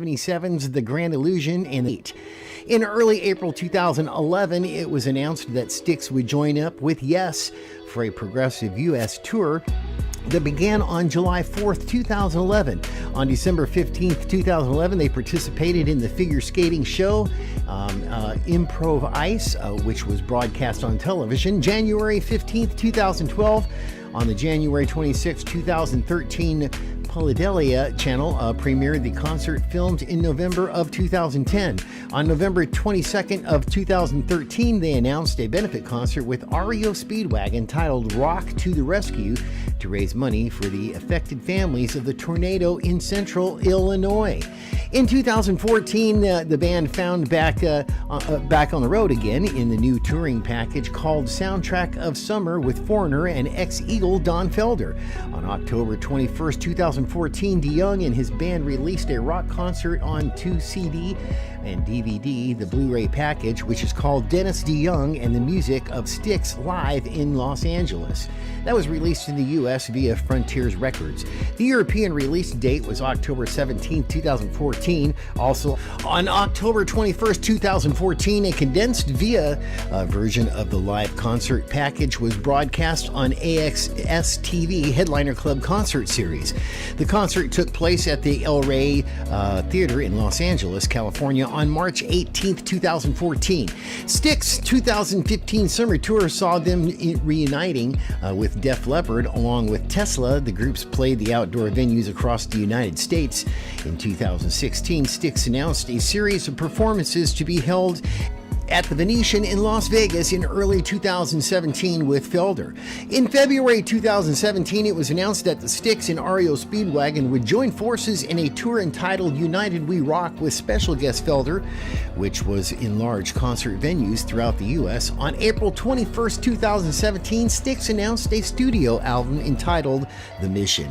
77's The Grand Illusion, and 8. In early April 2011, it was announced that Styx would join up with Yes for a progressive U.S. tour that began on July 4th, 2011. On December 15th, 2011, they participated in the figure skating show Improv Ice, which was broadcast on television. January 15th, 2012, on the January 26, 2013 Polidelia channel premiered the concert filmed in November of 2010. On November 22nd of 2013, they announced a benefit concert with REO Speedwagon titled Rock to the Rescue to raise money for the affected families of the tornado in central Illinois. In 2014, the band found back on the road again in the new touring package called Soundtrack of Summer with Foreigner and ex-Eagle Don Felder. On October 21st, 2014, DeYoung and his band released a rock concert on 2 CD and DVD, the Blu-ray package, which is called Dennis DeYoung and the Music of Styx Live in Los Angeles. That was released in the U.S. via Frontiers Records. The European release date was October 17, 2014. Also, on October 21st, 2014, a condensed via version of the live concert package was broadcast on AXS TV Headliner Club Concert Series. The concert took place at the El Rey Theater in Los Angeles, California on March 18, 2014. Styx 2015 summer tour saw them reuniting with Def Leppard along with Tesla. The groups played the outdoor venues across the United States. In 2016, Styx announced a series of performances to be held at the Venetian in Las Vegas in early 2017 with Felder. In February 2017, it was announced that the Styx and REO Speedwagon would join forces in a tour entitled United We Rock with special guest Felder, which was in large concert venues throughout the U.S. On April 21st, 2017, Styx announced a studio album entitled The Mission.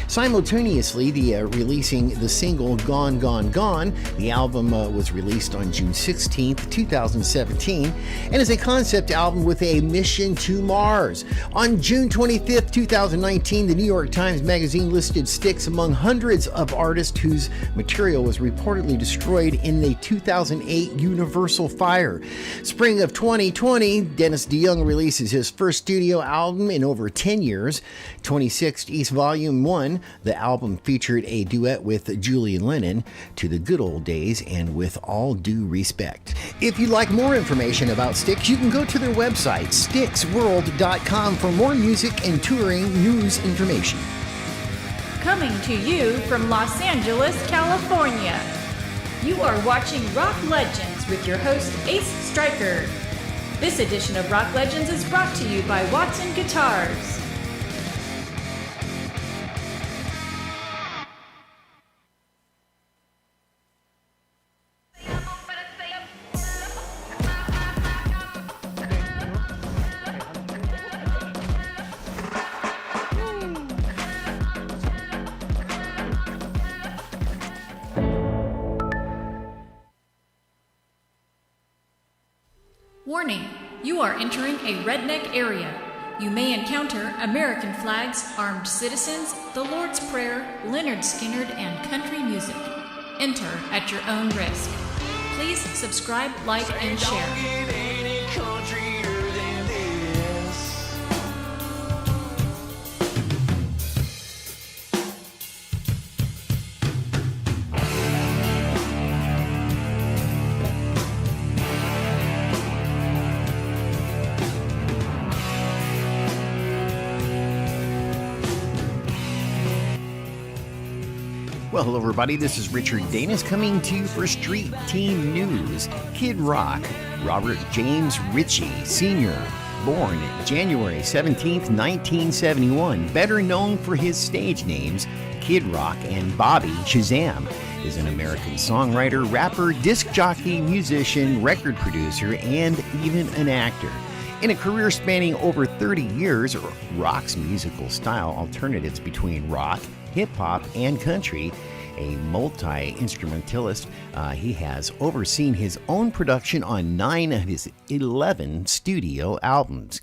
Simultaneously, releasing the single Gone, Gone, Gone. The album was released on June 16th, 2017, and is a concept album with a mission to Mars. On June 25th, 2019, the New York Times Magazine listed Styx among hundreds of artists whose material was reportedly destroyed in the 2008 Universal fire. Spring of 2020, Dennis DeYoung releases his first studio album in over 10 years, 26th East Volume 1. The album featured a duet with Julian Lennon, To the Good Old Days and With All Due Respect. If you'd like more information about Styx, you can go to their website, styxworld.com, for more music and touring news information. Coming to you from Los Angeles, California, you are watching Rock Legends with your host, Ace Stryker. This edition of Rock Legends is brought to you by Watson Guitars. Warning, you are entering a redneck area. You may encounter American flags, armed citizens, the Lord's Prayer, Leonard Skinner, and country music. Enter at your own risk. Please subscribe, like, and share. Well, hello everybody, this is Richard Danis coming to you for Street Team News. Kid Rock, Robert James Ritchie Sr., born January 17th, 1971, better known for his stage names Kid Rock and Bobby Shazam, is an American songwriter, rapper, disc jockey, musician, record producer, and even an actor. In a career spanning over 30 years, Rock's musical style alternates between rock, hip-hop, and country. A multi-instrumentalist, he has overseen his own production on 9 of his 11 studio albums.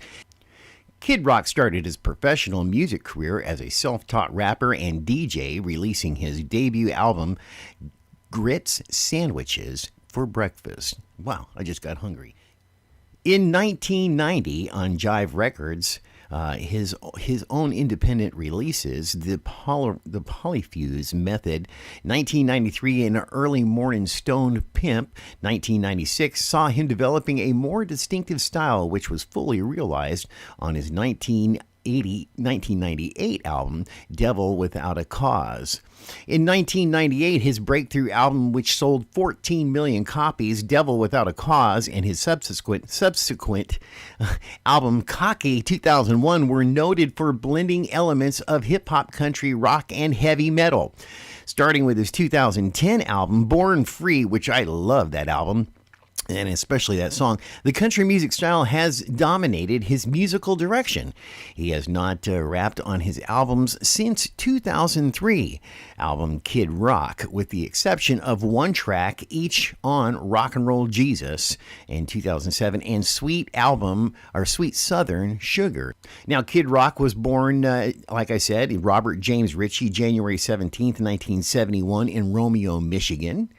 Kid Rock started his professional music career as a self-taught rapper and DJ, releasing his debut album, grits sandwiches for breakfast. Wow, I just got hungry. In 1990, on Jive Records, his own independent releases, the Polyfuse Method, 1993, an Early Morning Stone Pimp, 1996, saw him developing a more distinctive style, which was fully realized on his 1998 album, Devil Without a Cause. In 1998, his breakthrough album, which sold 14 million copies, Devil Without a Cause, and his subsequent album, Cocky 2001, were noted for blending elements of hip-hop, country, rock, and heavy metal. Starting with his 2010 album, Born Free, which I love that album, and especially that song, the country music style has dominated his musical direction. He has not rapped on his albums since 2003 album Kid Rock, with the exception of one track each on Rock and Roll Jesus in 2007 and Sweet Southern Sugar. Now, Kid Rock was born, like I said, Robert James Ritchie, January 17th, 1971 in Romeo, Michigan.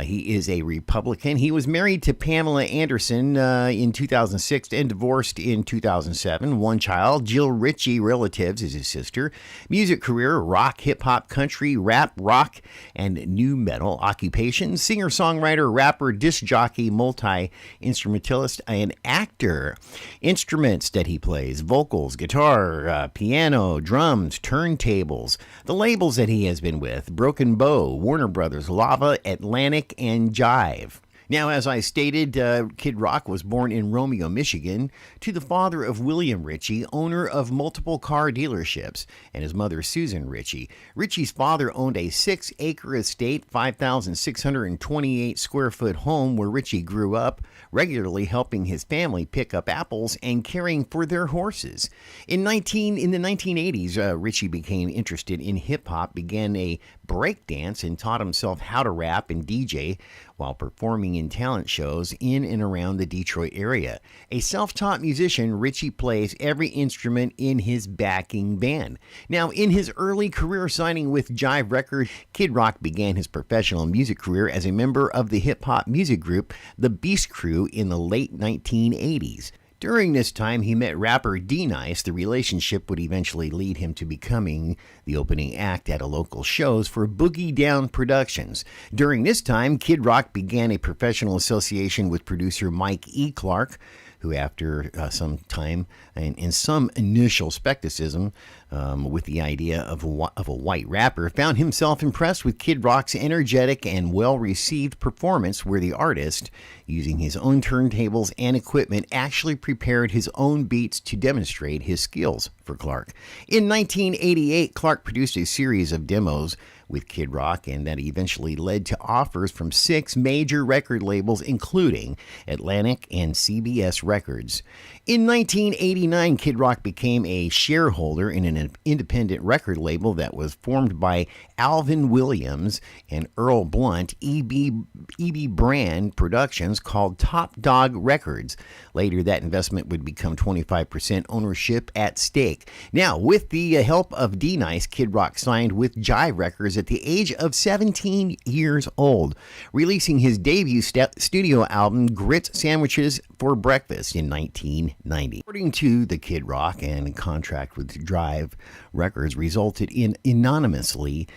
He is a Republican. He was married to Pamela Anderson in 2006 and divorced in 2007. One child, Jill Ritchie, relatives, is his sister. Music career, rock, hip-hop, country, rap, rock, and new metal. Occupation, singer-songwriter, rapper, disc jockey, multi-instrumentalist, and actor. Instruments that he plays, vocals, guitar, piano, drums, turntables. The labels that he has been with, Broken Bow, Warner Brothers, Lava, Atlantic, and Jive. Now, as I stated, Kid Rock was born in Romeo, Michigan, to the father of William Ritchie, owner of multiple car dealerships, and his mother, Susan Ritchie. Ritchie's father owned a 6-acre estate, 5,628 square foot home where Ritchie grew up, regularly helping his family pick up apples and caring for their horses. In the 1980s, Ritchie became interested in hip-hop, began a breakdance, and taught himself how to rap and DJ while performing in talent shows in and around the Detroit area. A self-taught musician, Ritchie plays every instrument in his backing band. Now, in his early career signing with Jive Records, Kid Rock began his professional music career as a member of the hip-hop music group The Beast Crew in the late 1980s. During this time, he met rapper D-Nice. The relationship would eventually lead him to becoming the opening act at a local shows for Boogie Down Productions. During this time, Kid Rock began a professional association with producer Mike E. Clark, who after some time and some initial skepticism with the idea of a white rapper, found himself impressed with Kid Rock's energetic and well-received performance, where the artist, using his own turntables and equipment, actually prepared his own beats to demonstrate his skills for Clark. In 1988, Clark produced a series of demos with Kid Rock, and that eventually led to offers from 6 major record labels, including Atlantic and CBS Records. In 1989, Kid Rock became a shareholder in an independent record label that was formed by Alvin Williams and Earl Blunt, EB Brand Productions, called Top Dog Records. Later, that investment would become 25% ownership at stake. Now, with the help of D-Nice, Kid Rock signed with Jive Records at the age of 17 years old, releasing his debut studio album, Grits Sandwiches for Breakfast, in 1990. According to the Kid Rock, and contract with Jive Records resulted in anonymously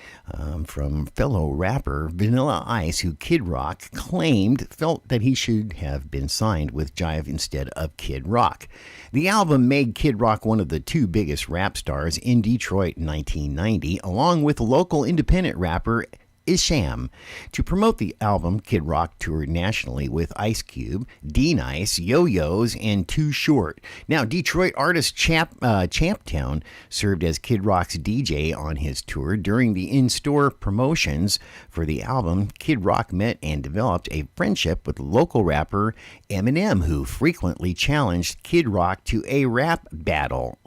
from fellow rapper Vanilla Ice, who Kid Rock claimed felt that he should have been signed with Jive instead of Kid Rock. The album made Kid Rock one of the 2 biggest rap stars in Detroit in 1990, along with local independent rapper Isham. To promote the album, Kid Rock toured nationally with Ice Cube, D-Nice, Yo-Yo's, and Too Short. Now, Detroit artist Champtown served as Kid Rock's DJ on his tour. During the in-store promotions for the album, Kid Rock met and developed a friendship with local rapper Eminem, who frequently challenged Kid Rock to a rap battle.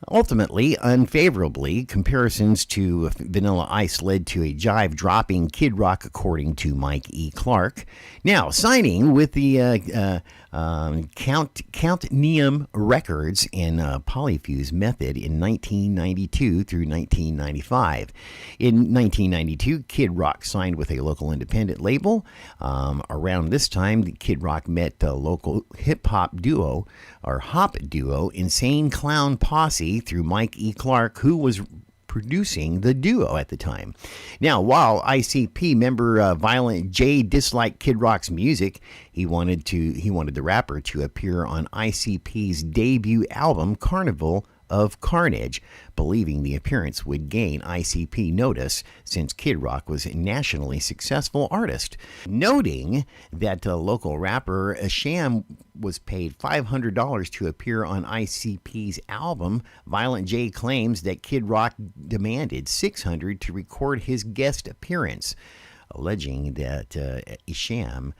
Ultimately, unfavorably, comparisons to Vanilla Ice led to a jive-dropping Kid Rock, according to Mike E. Clark. Now, signing with the Count Neum Records and Polyfuse Method in 1992 through 1995. In 1992, Kid Rock signed with a local independent label. Around this time, Kid Rock met the local hip-hop duo, or hop duo, Insane Clown Posse, through Mike E. Clark, who was producing the duo at the time. Now, while ICP member Violent J disliked Kid Rock's music, he wanted the rapper to appear on ICP's debut album, Carnival of Carnage, believing the appearance would gain ICP notice since Kid Rock was a nationally successful artist. Noting that the local rapper Sham was paid $500 to appear on ICP's album, Violent J claims that Kid Rock demanded $600 to record his guest appearance, alleging that Isham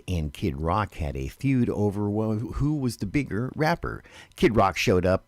and Kid Rock had a feud over who was the bigger rapper. Kid Rock showed up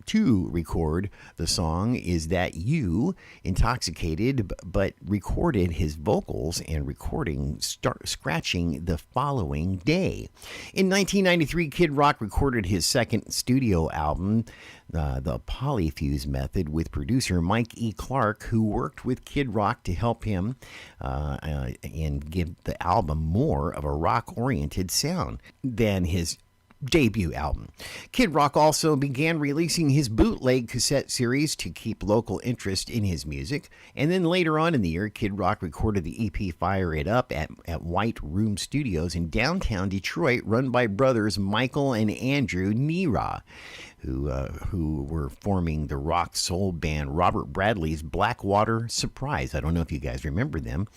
to record the song Is That You, intoxicated, but recorded his vocals and recording scratching the following day. In 1993, Kid Rock recorded his second studio album, The Polyfuse Method, with producer Mike E. Clark, who worked with Kid Rock to help him and give the album more of a rock-oriented sound than his debut album. Kid Rock also began releasing his bootleg cassette series to keep local interest in his music, and then later on in the year, Kid Rock recorded the EP Fire It Up at White Room Studios in downtown Detroit, run by brothers Michael and Andrew Nira, who were forming the rock soul band Robert Bradley's Blackwater Surprise. I don't know if you guys remember them.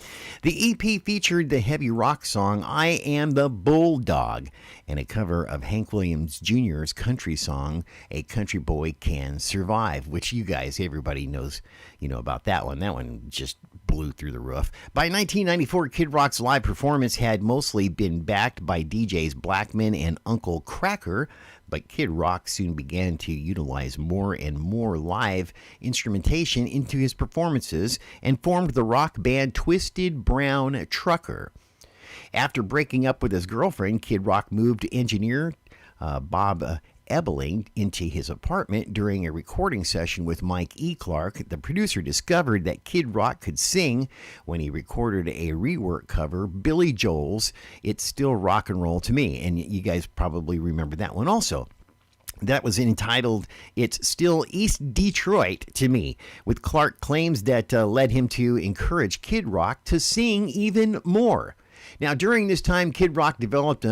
The EP featured the heavy rock song I Am the Bulldog and a cover of Hank Williams Jr.'s country song A Country Boy Can Survive, which everybody knows, about that one. That one just blew through the roof. By 1994, Kid Rock's live performance had mostly been backed by DJs Blackman and Uncle Kracker, but Kid Rock soon began to utilize more and more live instrumentation into his performances and formed the rock band Twisted Brown Trucker. After breaking up with his girlfriend, Kid Rock moved engineer Bob Ebeling into his apartment during a recording session with Mike E. Clark. The producer discovered that Kid Rock could sing when he recorded a rework cover, Billy Joel's It's Still Rock and Roll to Me. And you guys probably remember that one also. That was entitled It's Still East Detroit to Me, with Clark claims that led him to encourage Kid Rock to sing even more. Now, during this time, Kid Rock developed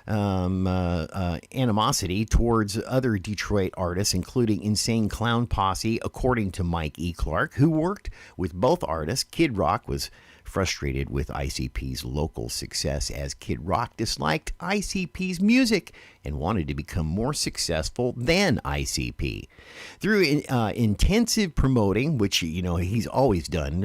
animosity towards other Detroit artists, including Insane Clown Posse, according to Mike E. Clark, who worked with both artists. Kid Rock was frustrated with ICP's local success, as Kid Rock disliked ICP's music and wanted to become more successful than ICP. Through intensive promoting, which, he's always done.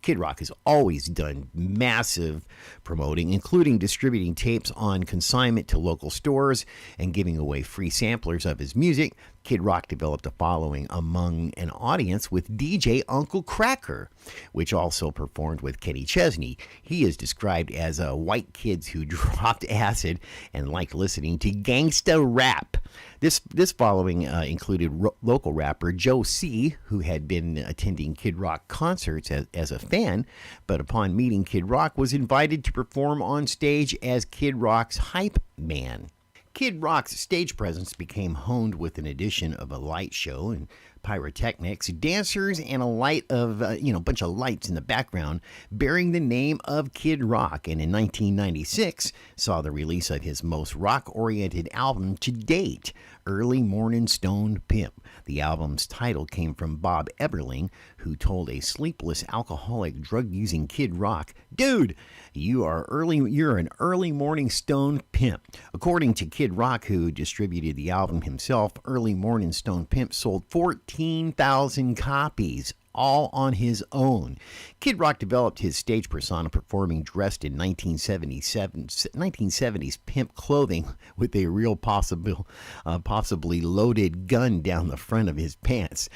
Kid Rock has always done massive promoting, including distributing tapes on consignment to local stores and giving away free samplers of his music. Kid Rock developed a following among an audience with DJ Uncle Kracker, which also performed with Kenny Chesney. He is described as white kids who dropped acid and liked listening to gangsta rap. This following included local rapper Joe C., who had been attending Kid Rock concerts as a fan, but upon meeting Kid Rock was invited to perform on stage as Kid Rock's hype man. Kid Rock's stage presence became honed with an addition of a light show and pyrotechnics, dancers, and a bunch of lights in the background bearing the name of Kid Rock. And in 1996 saw the release of his most rock-oriented album to date, Early Morning Stoned Pimp. The album's title came from Bob Eberling, who told a sleepless, alcoholic, drug-using Kid Rock, "Dude, you're an early morning stoned pimp." According to Kid Rock, who distributed the album himself, Early Morning Stoned Pimp sold 14,000 copies all on his own. Kid Rock developed his stage persona performing dressed in 1970s pimp clothing with a real possibly loaded gun down the front of his pants.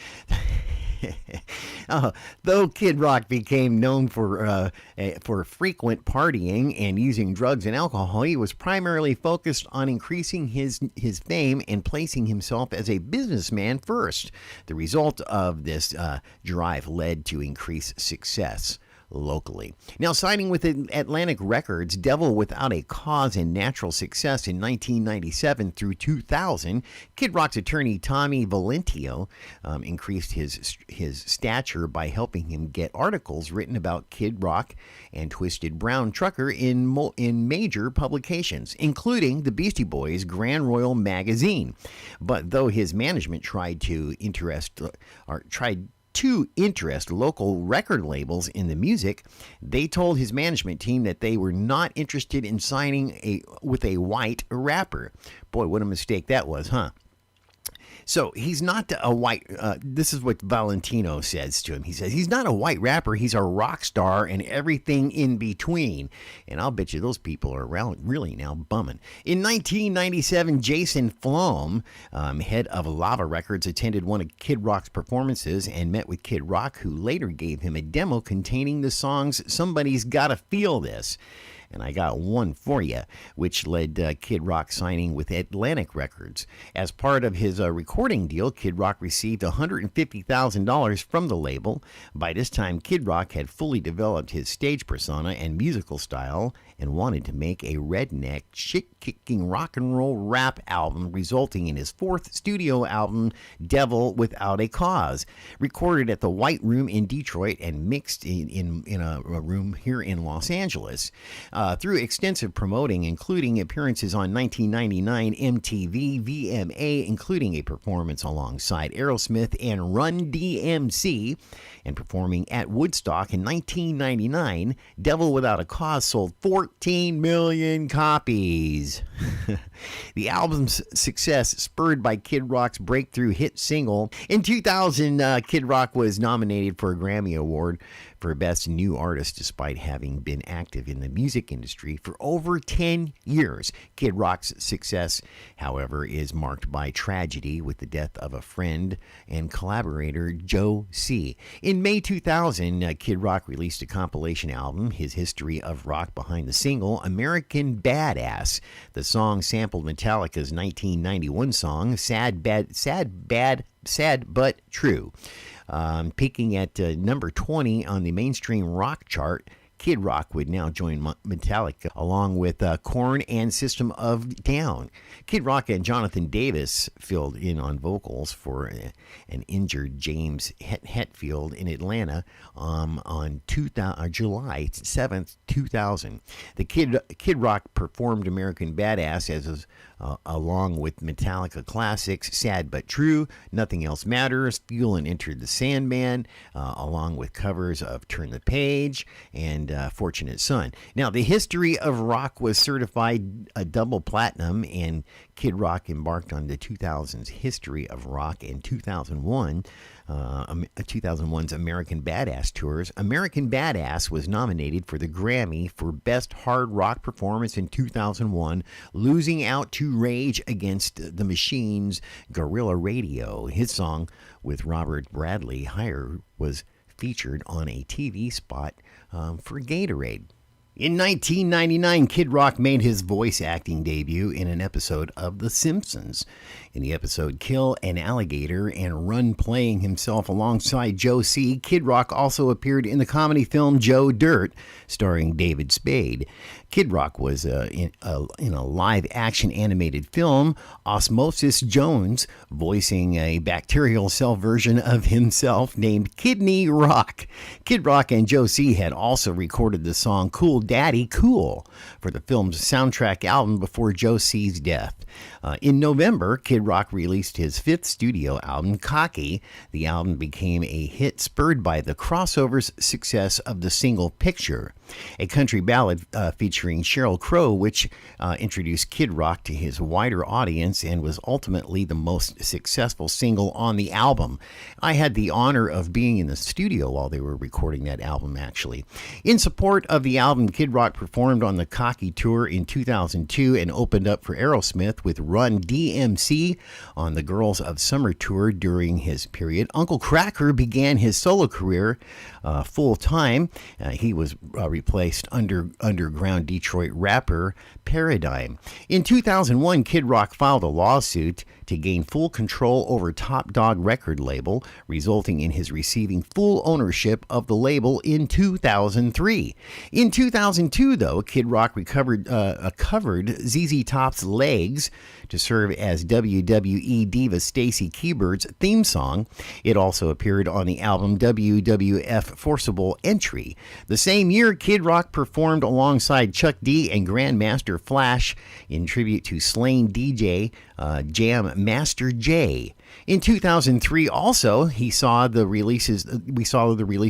Though Kid Rock became known for frequent partying and using drugs and alcohol, he was primarily focused on increasing his fame and placing himself as a businessman first. The result of this drive led to increased success locally. Now, signing with Atlantic Records, Devil Without a Cause and Natural Success in 1997 through 2000, Kid Rock's attorney Tommy Valentino increased his stature by helping him get articles written about Kid Rock and Twisted Brown Trucker in major publications, including the Beastie Boys' Grand Royal magazine. But though his management tried to interest local record labels in the music, they told his management team that they were not interested in signing with a white rapper. Boy, what a mistake that was, huh? So he's not a white, this is what Valentino says to him. He says, he's not a white rapper, he's a rock star and everything in between. And I'll bet you those people are really now bumming. In 1997, Jason Flom, head of Lava Records, attended one of Kid Rock's performances and met with Kid Rock, who later gave him a demo containing the songs Somebody's Gotta Feel This. And I got one for you, which led Kid Rock signing with Atlantic Records. As part of his recording deal, Kid Rock received $150,000 from the label. By this time, Kid Rock had fully developed his stage persona and musical style and wanted to make a redneck, shit-kicking rock and roll rap album, resulting in his fourth studio album, Devil Without a Cause, recorded at the White Room in Detroit and mixed in a room here in Los Angeles. Through extensive promoting, including appearances on 1999 MTV VMA, including a performance alongside Aerosmith and Run DMC, and performing at Woodstock in 1999, Devil Without a Cause sold 14 million copies. The album's success spurred by Kid Rock's breakthrough hit single. In 2000, Kid Rock was nominated for a Grammy Award for Best New Artist, despite having been active in the music industry for over 10 years. Kid Rock's success, however, is marked by tragedy with the death of a friend and collaborator, Joe C. In May 2000, Kid Rock released a compilation album, his history of rock, behind the single American Badass. The song sampled Metallica's 1991 song, Sad But True. Peaking at number 20 on the mainstream rock chart, Kid Rock would now join Metallica along with Korn and System of a Down. Kid Rock and Jonathan Davis filled in on vocals for an injured James Hetfield in Atlanta on July 7th, 2000. The Kid Rock performed American Badass along with Metallica classics Sad But True, Nothing Else Matters, Fuel and Enter the Sandman, along with covers of Turn the Page and Fortunate Son. Now, the history of rock was certified a double platinum, and Kid Rock embarked on the 2000s history of rock in 2001's American Badass tours. American Badass was nominated for the Grammy for Best Hard Rock Performance in 2001, losing out to Rage Against the Machine's Guerrilla Radio. His song with Robert Bradley Higher was featured on a TV spot for Gatorade. In 1999, Kid Rock made his voice acting debut in an episode of The Simpsons. In the episode Kill an Alligator and Run, playing himself alongside Joe C., Kid Rock also appeared in the comedy film Joe Dirt, starring David Spade. Kid Rock was in a live-action animated film, Osmosis Jones, voicing a bacterial cell version of himself named Kidney Rock. Kid Rock and Joe C. had also recorded the song Cool Daddy Cool for the film's soundtrack album before Joe C.'s death. In November, Kid Rock released his fifth studio album, Cocky. The album became a hit, spurred by the crossover's success of the single Picture, a country ballad featuring featuring Sheryl Crow, which introduced Kid Rock to his wider audience and was ultimately the most successful single on the album. I had the honor of being in the studio while they were recording that album, actually. In support of the album, Kid Rock performed on the Cocky Tour in 2002 and opened up for Aerosmith with Run DMC on the Girls of Summer Tour during his period. Uncle Kracker began his solo career full-time. He was replaced underground Detroit rapper Paradigm. In 2001, Kid Rock filed a lawsuit to gain full control over Top Dog record label, resulting in his receiving full ownership of the label in 2003. In 2002, though, Kid Rock covered ZZ Top's Legs to serve as WWE diva Stacy Keibler's theme song. It also appeared on the album WWF Forcible Entry. The same year, Kid Rock performed alongside Chuck D and Grandmaster Flash in tribute to slain DJ Jam Master Jay. In 2003, also, we saw the release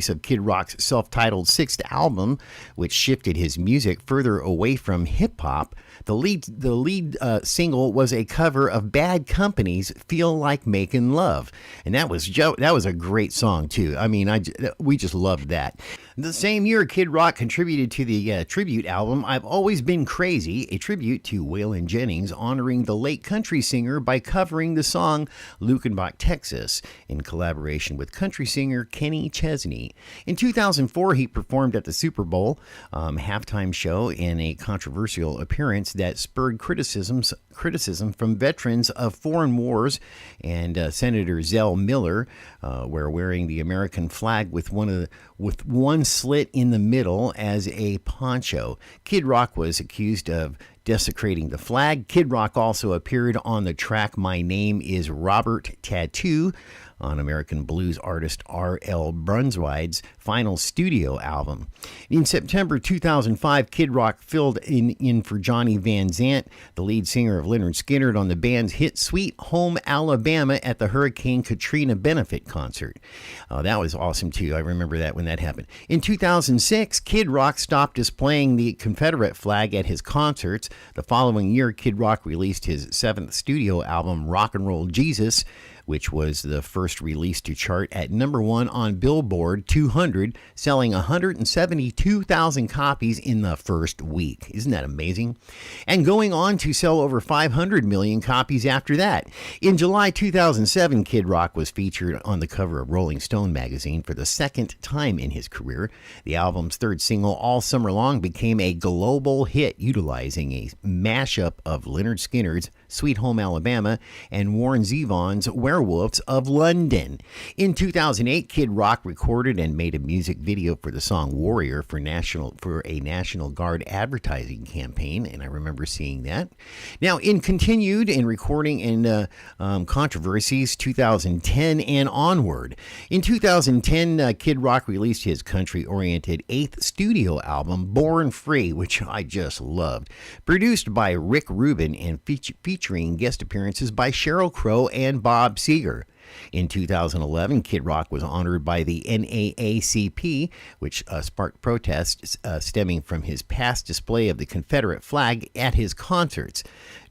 of Kid Rock's self-titled sixth album, which shifted his music further away from hip-hop. The lead single was a cover of Bad Company's "Feel Like Making Love," and that was a great song too. I mean, we just loved that. The same year, Kid Rock contributed to the tribute album "I've Always Been Crazy," a tribute to Waylon Jennings, honoring the late country singer by covering the song "Lukenbach, Texas" in collaboration with country singer Kenny Chesney. In 2004, he performed at the Super Bowl halftime show in a controversial appearance that spurred criticism from veterans of foreign wars and Senator Zell Miller, where wearing the American flag with one slit in the middle as a poncho. Kid Rock was accused of desecrating the flag. Kid Rock also appeared on the track "My Name is Robert Tattoo" on American blues artist R.L. Brunswick's final studio album. In September 2005, Kid Rock filled in for Johnny Van Zant, the lead singer of Lynyrd Skynyrd, on the band's hit "Sweet Home Alabama" at the Hurricane Katrina benefit concert. That was awesome too. I remember that when that happened. In 2006, Kid Rock stopped displaying the Confederate flag at his concerts. The following year, Kid Rock released his seventh studio album, "Rock and Roll Jesus," which was the first release to chart at #1 on Billboard 200, selling 172,000 copies in the first week. Isn't that amazing? And going on to sell over 500 million copies after that. In July 2007, Kid Rock was featured on the cover of Rolling Stone magazine for the second time in his career. The album's third single, "All Summer Long," became a global hit, utilizing a mashup of Lynyrd Skynyrd's "Sweet Home Alabama" and Warren Zevon's "Werewolves of London." In 2008, Kid Rock recorded and made a music video for the song "Warrior" for a National Guard advertising campaign, and I remember seeing that. Now, continued in recording and controversies, 2010 and onward. In 2010, Kid Rock released his country-oriented eighth studio album, "Born Free," which I just loved. Produced by Rick Rubin and featuring guest appearances by Sheryl Crow and Bob Seger. In 2011, Kid Rock was honored by the NAACP, which sparked protests stemming from his past display of the Confederate flag at his concerts.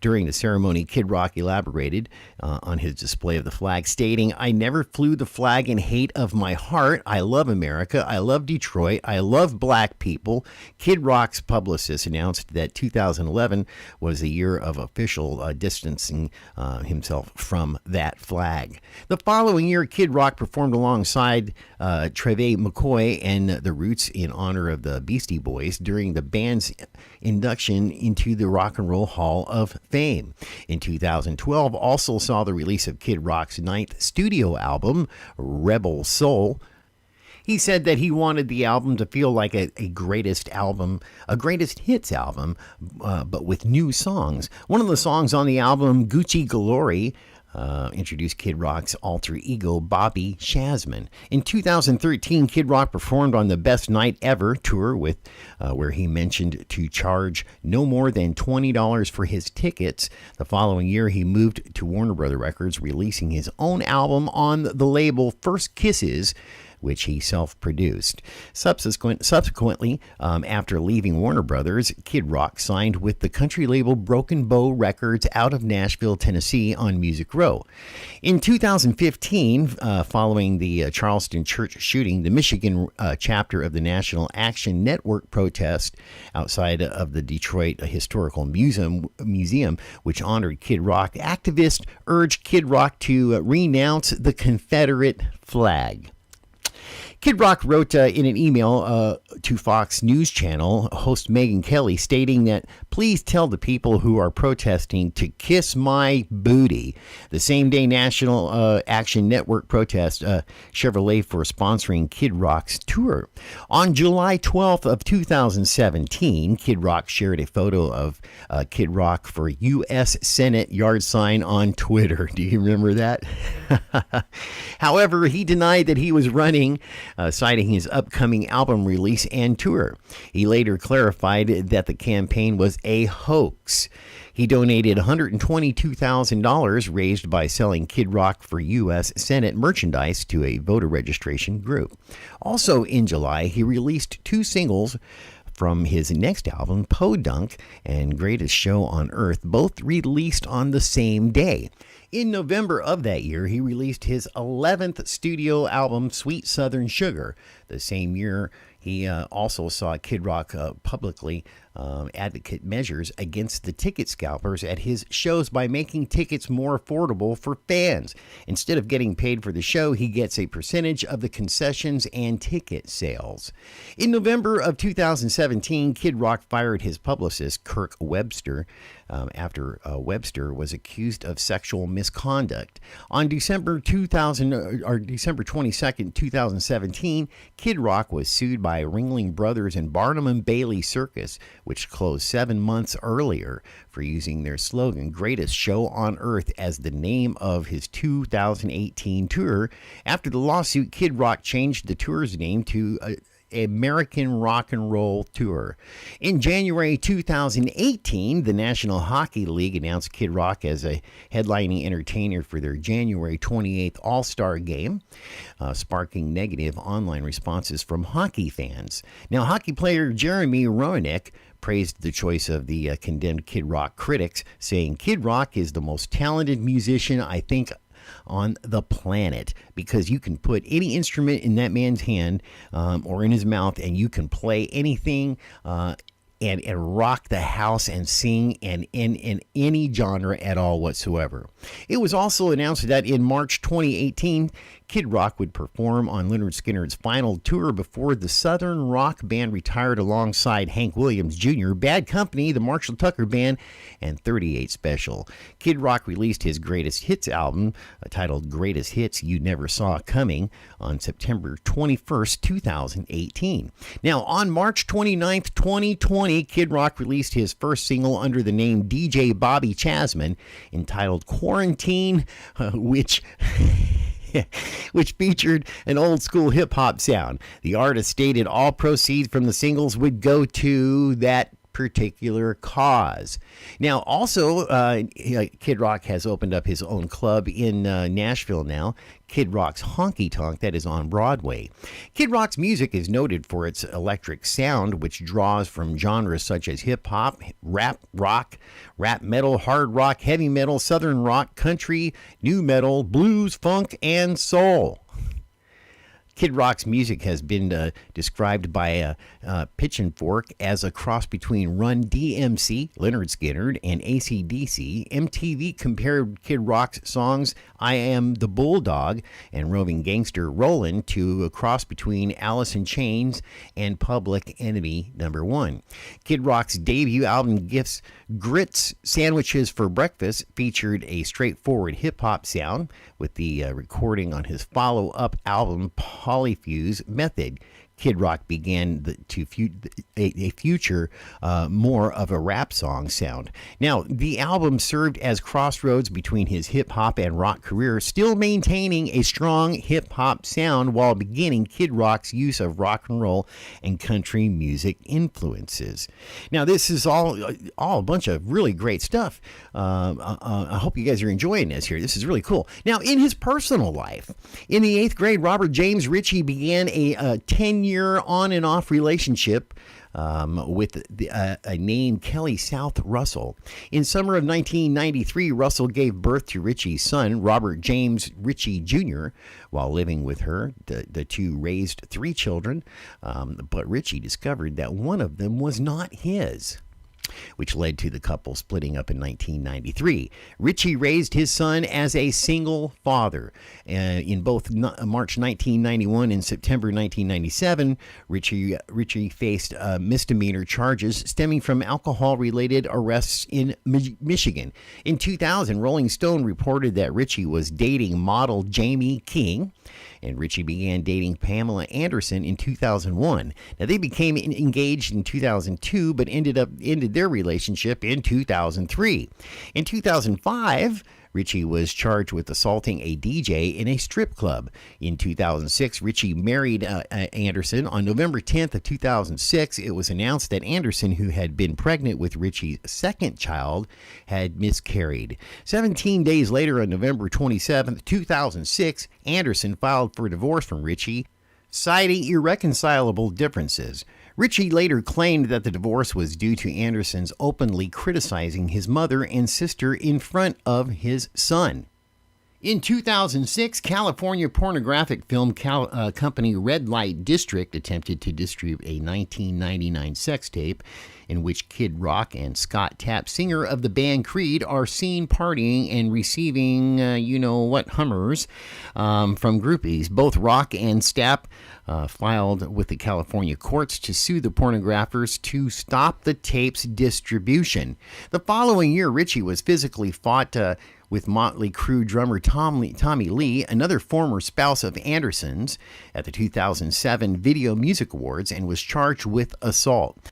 During the ceremony, Kid Rock elaborated on his display of the flag, stating, "I never flew the flag in hate of my heart. I love America. I love Detroit. I love black people." Kid Rock's publicist announced that 2011 was the year of official distancing himself from that flag. The following year, Kid Rock performed alongside Trevor McCoy and The Roots in honor of the Beastie Boys during the band's induction into the Rock and Roll Hall of Fame. In 2012, also saw the release of Kid Rock's ninth studio album, "Rebel Soul." He said that he wanted the album to feel like a greatest hits album, but with new songs. One of the songs on the album, "Gucci Glory," introduced Kid Rock's alter ego, Bobby Shazman. In 2013, Kid Rock performed on the Best Night Ever tour, where he mentioned to charge no more than $20 for his tickets. The following year, he moved to Warner Bros. Records, releasing his own album on the label First Kisses, which he self-produced. Subsequently, after leaving Warner Brothers, Kid Rock signed with the country label Broken Bow Records out of Nashville, Tennessee on Music Row. In 2015, following the Charleston church shooting, the Michigan chapter of the National Action Network protest outside of the Detroit Historical Museum, which honored Kid Rock, activists urged Kid Rock to renounce the Confederate flag. Kid Rock wrote in an email to Fox News Channel host Megyn Kelly stating that, "Please tell the people who are protesting to kiss my booty." The same day National Action Network protest Chevrolet for sponsoring Kid Rock's tour. On July 12th of 2017, Kid Rock shared a photo of Kid Rock for U.S. Senate yard sign on Twitter. Do you remember that? However, he denied that he was running, citing his upcoming album release and tour. He later clarified that the campaign was a hoax. He donated $122,000 raised by selling Kid Rock for U.S. Senate merchandise to a voter registration group. Also in July, he released 2 singles from his next album, Podunk and Greatest Show on Earth, both released on the same day. In November of that year, he released his 11th studio album, Sweet Southern Sugar. The same year, he also saw Kid Rock publicly advocate measures against the ticket scalpers at his shows by making tickets more affordable for fans. Instead of getting paid for the show, he gets a percentage of the concessions and ticket sales. In November of 2017, Kid Rock fired his publicist, Kirk Webster, after Webster was accused of sexual misconduct. On December 22nd, 2017, Kid Rock was sued by Ringling Brothers and Barnum and Bailey Circus, which closed 7 months earlier, for using their slogan, Greatest Show on Earth, as the name of his 2018 tour. After the lawsuit, Kid Rock changed the tour's name to American Rock and Roll Tour. In January 2018, the National Hockey League announced Kid Rock as a headlining entertainer for their January 28th All-Star Game, sparking negative online responses from hockey fans. Now, hockey player Jeremy Roenick praised the choice of the condemned Kid Rock critics, saying, "Kid Rock is the most talented musician I think on the planet, because you can put any instrument in that man's hand or in his mouth, and you can play anything and rock the house and sing and in any genre at all whatsoever." It was also announced that in March 2018, Kid Rock would perform on Lynyrd Skynyrd's final tour before the Southern rock band retired alongside Hank Williams Jr., Bad Company, the Marshall Tucker Band, and 38 Special. Kid Rock released his greatest hits album, titled Greatest Hits You Never Saw Coming, on September 21st, 2018. Now, on March 29th, 2020, Kid Rock released his first single under the name DJ Bobby Chasman, entitled Quarantine, which featured an old-school hip-hop sound. The artist stated all proceeds from the singles would go to that particular cause. Now, also, Kid Rock has opened up his own club in Nashville now, Kid Rock's Honky Tonk, that is on Broadway. Kid Rock's music is noted for its electric sound, which draws from genres such as hip-hop, rap, rock, rap metal, hard rock, heavy metal, southern rock, country, new metal, blues, funk, and soul. Kid Rock's music has been described by Pitchfork as a cross between Run DMC, Lynyrd Skynyrd, and AC/DC. MTV compared Kid Rock's songs I Am the Bulldog and Roving Gangster Rollin' to a cross between Alice in Chains and Public Enemy No. 1. Kid Rock's debut album, Grits Sandwiches for Breakfast, featured a straightforward hip-hop sound, with the recording on his follow-up album, Polyfuse Method. Kid Rock began a future more of a rap song sound. Now, the album served as crossroads between his hip-hop and rock career, still maintaining a strong hip-hop sound while beginning Kid Rock's use of rock and roll and country music influences. Now, this is all a bunch of really great stuff. I hope you guys are enjoying this here. This is really cool. Now, in his personal life, in the 8th grade, Robert James Ritchie began a 10-year on and off relationship with a named Kelly South Russell. In summer of 1993, Russell gave birth to Ritchie's son, Robert James Ritchie Jr. While living with her, the two raised 3 children, but Ritchie discovered that one of them was not his, which led to the couple splitting up in 1993. Ritchie raised his son as a single father. In both March 1991 and September 1997, Ritchie faced misdemeanor charges stemming from alcohol-related arrests in Michigan. In 2000, Rolling Stone reported that Ritchie was dating model Jamie King, and Ritchie began dating Pamela Anderson in 2001. Now, they became engaged in 2002, but ended their relationship in 2003. In 2005, Ritchie was charged with assaulting a DJ in a strip club. In 2006, Ritchie married Anderson. On November 10th of 2006, it was announced that Anderson, who had been pregnant with Ritchie's second child, had miscarried. 17 days later, on November 27th, 2006, Anderson filed for divorce from Ritchie, citing irreconcilable differences. Ritchie later claimed that the divorce was due to Anderson's openly criticizing his mother and sister in front of his son. In 2006, California pornographic film company Red Light District attempted to distribute a 1999 sex tape in which Kid Rock and Scott Tapp, singer of the band Creed, are seen partying and receiving, Hummers from groupies. Both Rock and Stapp filed with the California courts to sue the pornographers to stop the tape's distribution. The following year, Ritchie was physically fought with Motley Crue drummer Tommy Lee, another former spouse of Anderson's, at the 2007 Video Music Awards, and was charged with assault.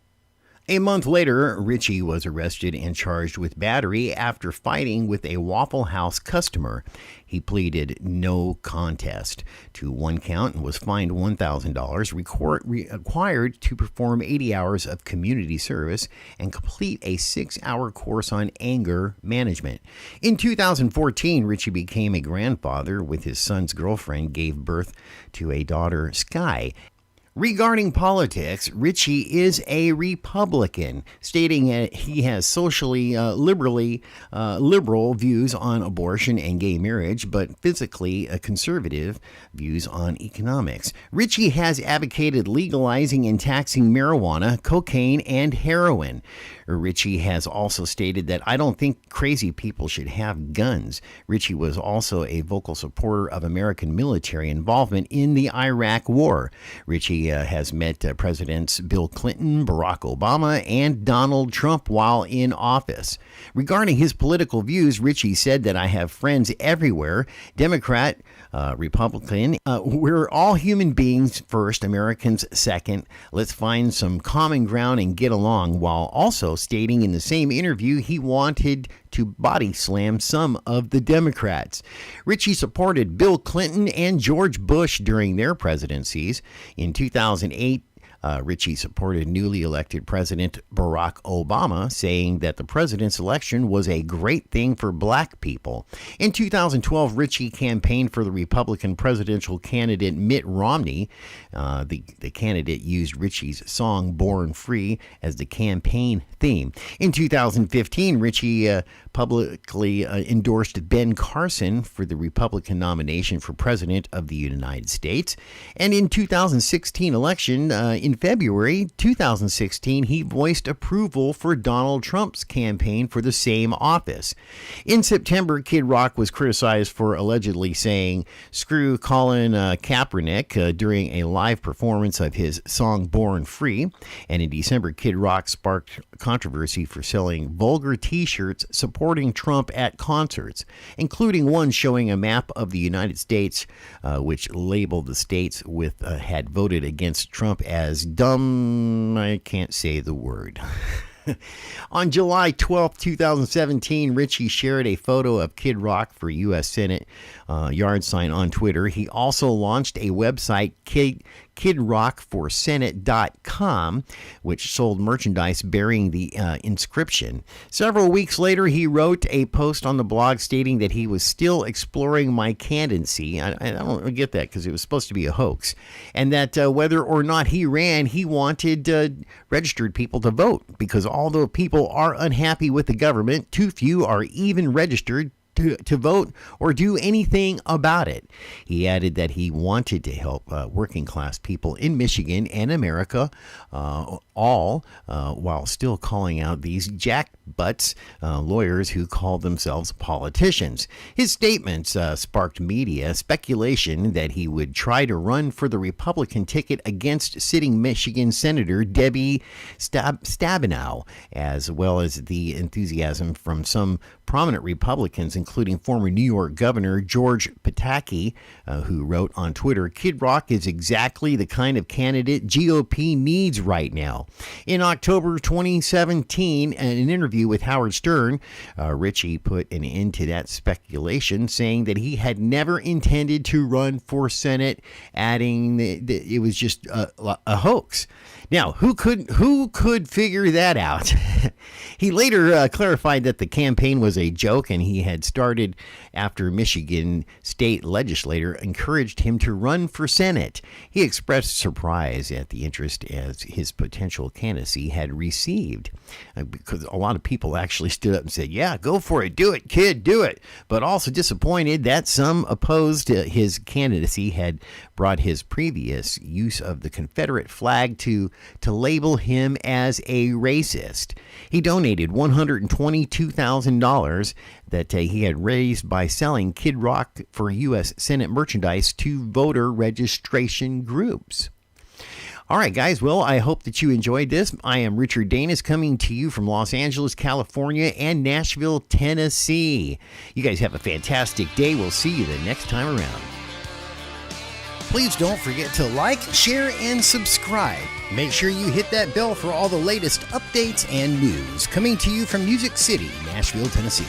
A month later, Ritchie was arrested and charged with battery after fighting with a Waffle House customer. He pleaded no contest to one count and was fined $1,000, required to perform 80 hours of community service and complete a 6-hour course on anger management. In 2014, Ritchie became a grandfather with his son's girlfriend, gave birth to a daughter, Sky. Regarding politics, Ritchie is a Republican, stating that he has socially liberal views on abortion and gay marriage, but physically conservative views on economics. Ritchie has advocated legalizing and taxing marijuana, cocaine, and heroin. Ritchie has also stated that I don't think crazy people should have guns. Ritchie was also a vocal supporter of American military involvement in the Iraq War. Ritchie has met Presidents Bill Clinton, Barack Obama, and Donald Trump while in office. Regarding his political views, Ritchie said that I have friends everywhere, Democrat, Republican. We're all human beings first, Americans second. Let's find some common ground and get along, while also stating in the same interview he wanted to body slam some of the Democrats. Ritchie supported Bill Clinton and George Bush during their presidencies. In 2008, Ritchie supported newly elected President Barack Obama, saying that the president's election was a great thing for black people. In 2012, Ritchie campaigned for the Republican presidential candidate Mitt Romney. The candidate used Ritchie's song Born Free as the campaign theme. In 2015, Ritchie publicly endorsed Ben Carson for the Republican nomination for President of the United States. And in 2016 election, in in February 2016, he voiced approval for Donald Trump's campaign for the same office. In September, Kid Rock was criticized for allegedly saying, "Screw Colin Kaepernick," during a live performance of his song Born Free. And in December, Kid Rock sparked controversy for selling vulgar t-shirts supporting Trump at concerts, including one showing a map of the United States, which labeled the states with had voted against Trump as dumb. I can't say the word. On July 12, 2017, Richie shared a photo of Kid Rock for U.S. Senate yard sign on Twitter. He also launched a website, kidrockforsenate.com, which sold merchandise bearing the inscription. Several weeks later, he wrote a post on the blog stating that he was still exploring my candidacy. I don't get that because it was supposed to be a hoax. And that whether or not he ran, he wanted registered people to vote, because although people are unhappy with the government, too few are even registered to vote or do anything about it. He added that he wanted to help working class people in Michigan and America, all while still calling out these jackbutts lawyers who call themselves politicians. His statements sparked media speculation that he would try to run for the Republican ticket against sitting Michigan Senator Debbie Stabenow, as well as the enthusiasm from some prominent Republicans, including former New York Governor George Pataki, who wrote on Twitter, "Kid Rock is exactly the kind of candidate GOP needs right now." In October 2017, in an interview with Howard Stern, Richie put an end to that speculation, saying that he had never intended to run for Senate, adding that it was just a hoax. Now, who could figure that out? He later clarified that the campaign was a joke, and he had started after Michigan state legislator encouraged him to run for Senate. He expressed surprise at the interest as his potential candidacy had received, because a lot of people actually stood up and said, "Yeah, go for it, do it, kid, do it," but also disappointed that some opposed his candidacy had brought his previous use of the Confederate flag to label him as a racist. He donated $122,000 that he had raised by selling Kid Rock for U.S. Senate merchandise to voter registration groups. All right, guys. Well, I hope that you enjoyed this. I am Richard Danis, coming to you from Los Angeles, California, and Nashville, Tennessee. You guys have a fantastic day. We'll see you the next time around. Please don't forget to like, share, and subscribe. Make sure you hit that bell for all the latest updates and news. Coming to you from Music City, Nashville, Tennessee.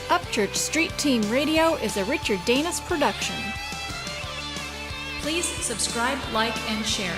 Upchurch Street Team Radio is a Richard Danis production. Please subscribe, like, and share.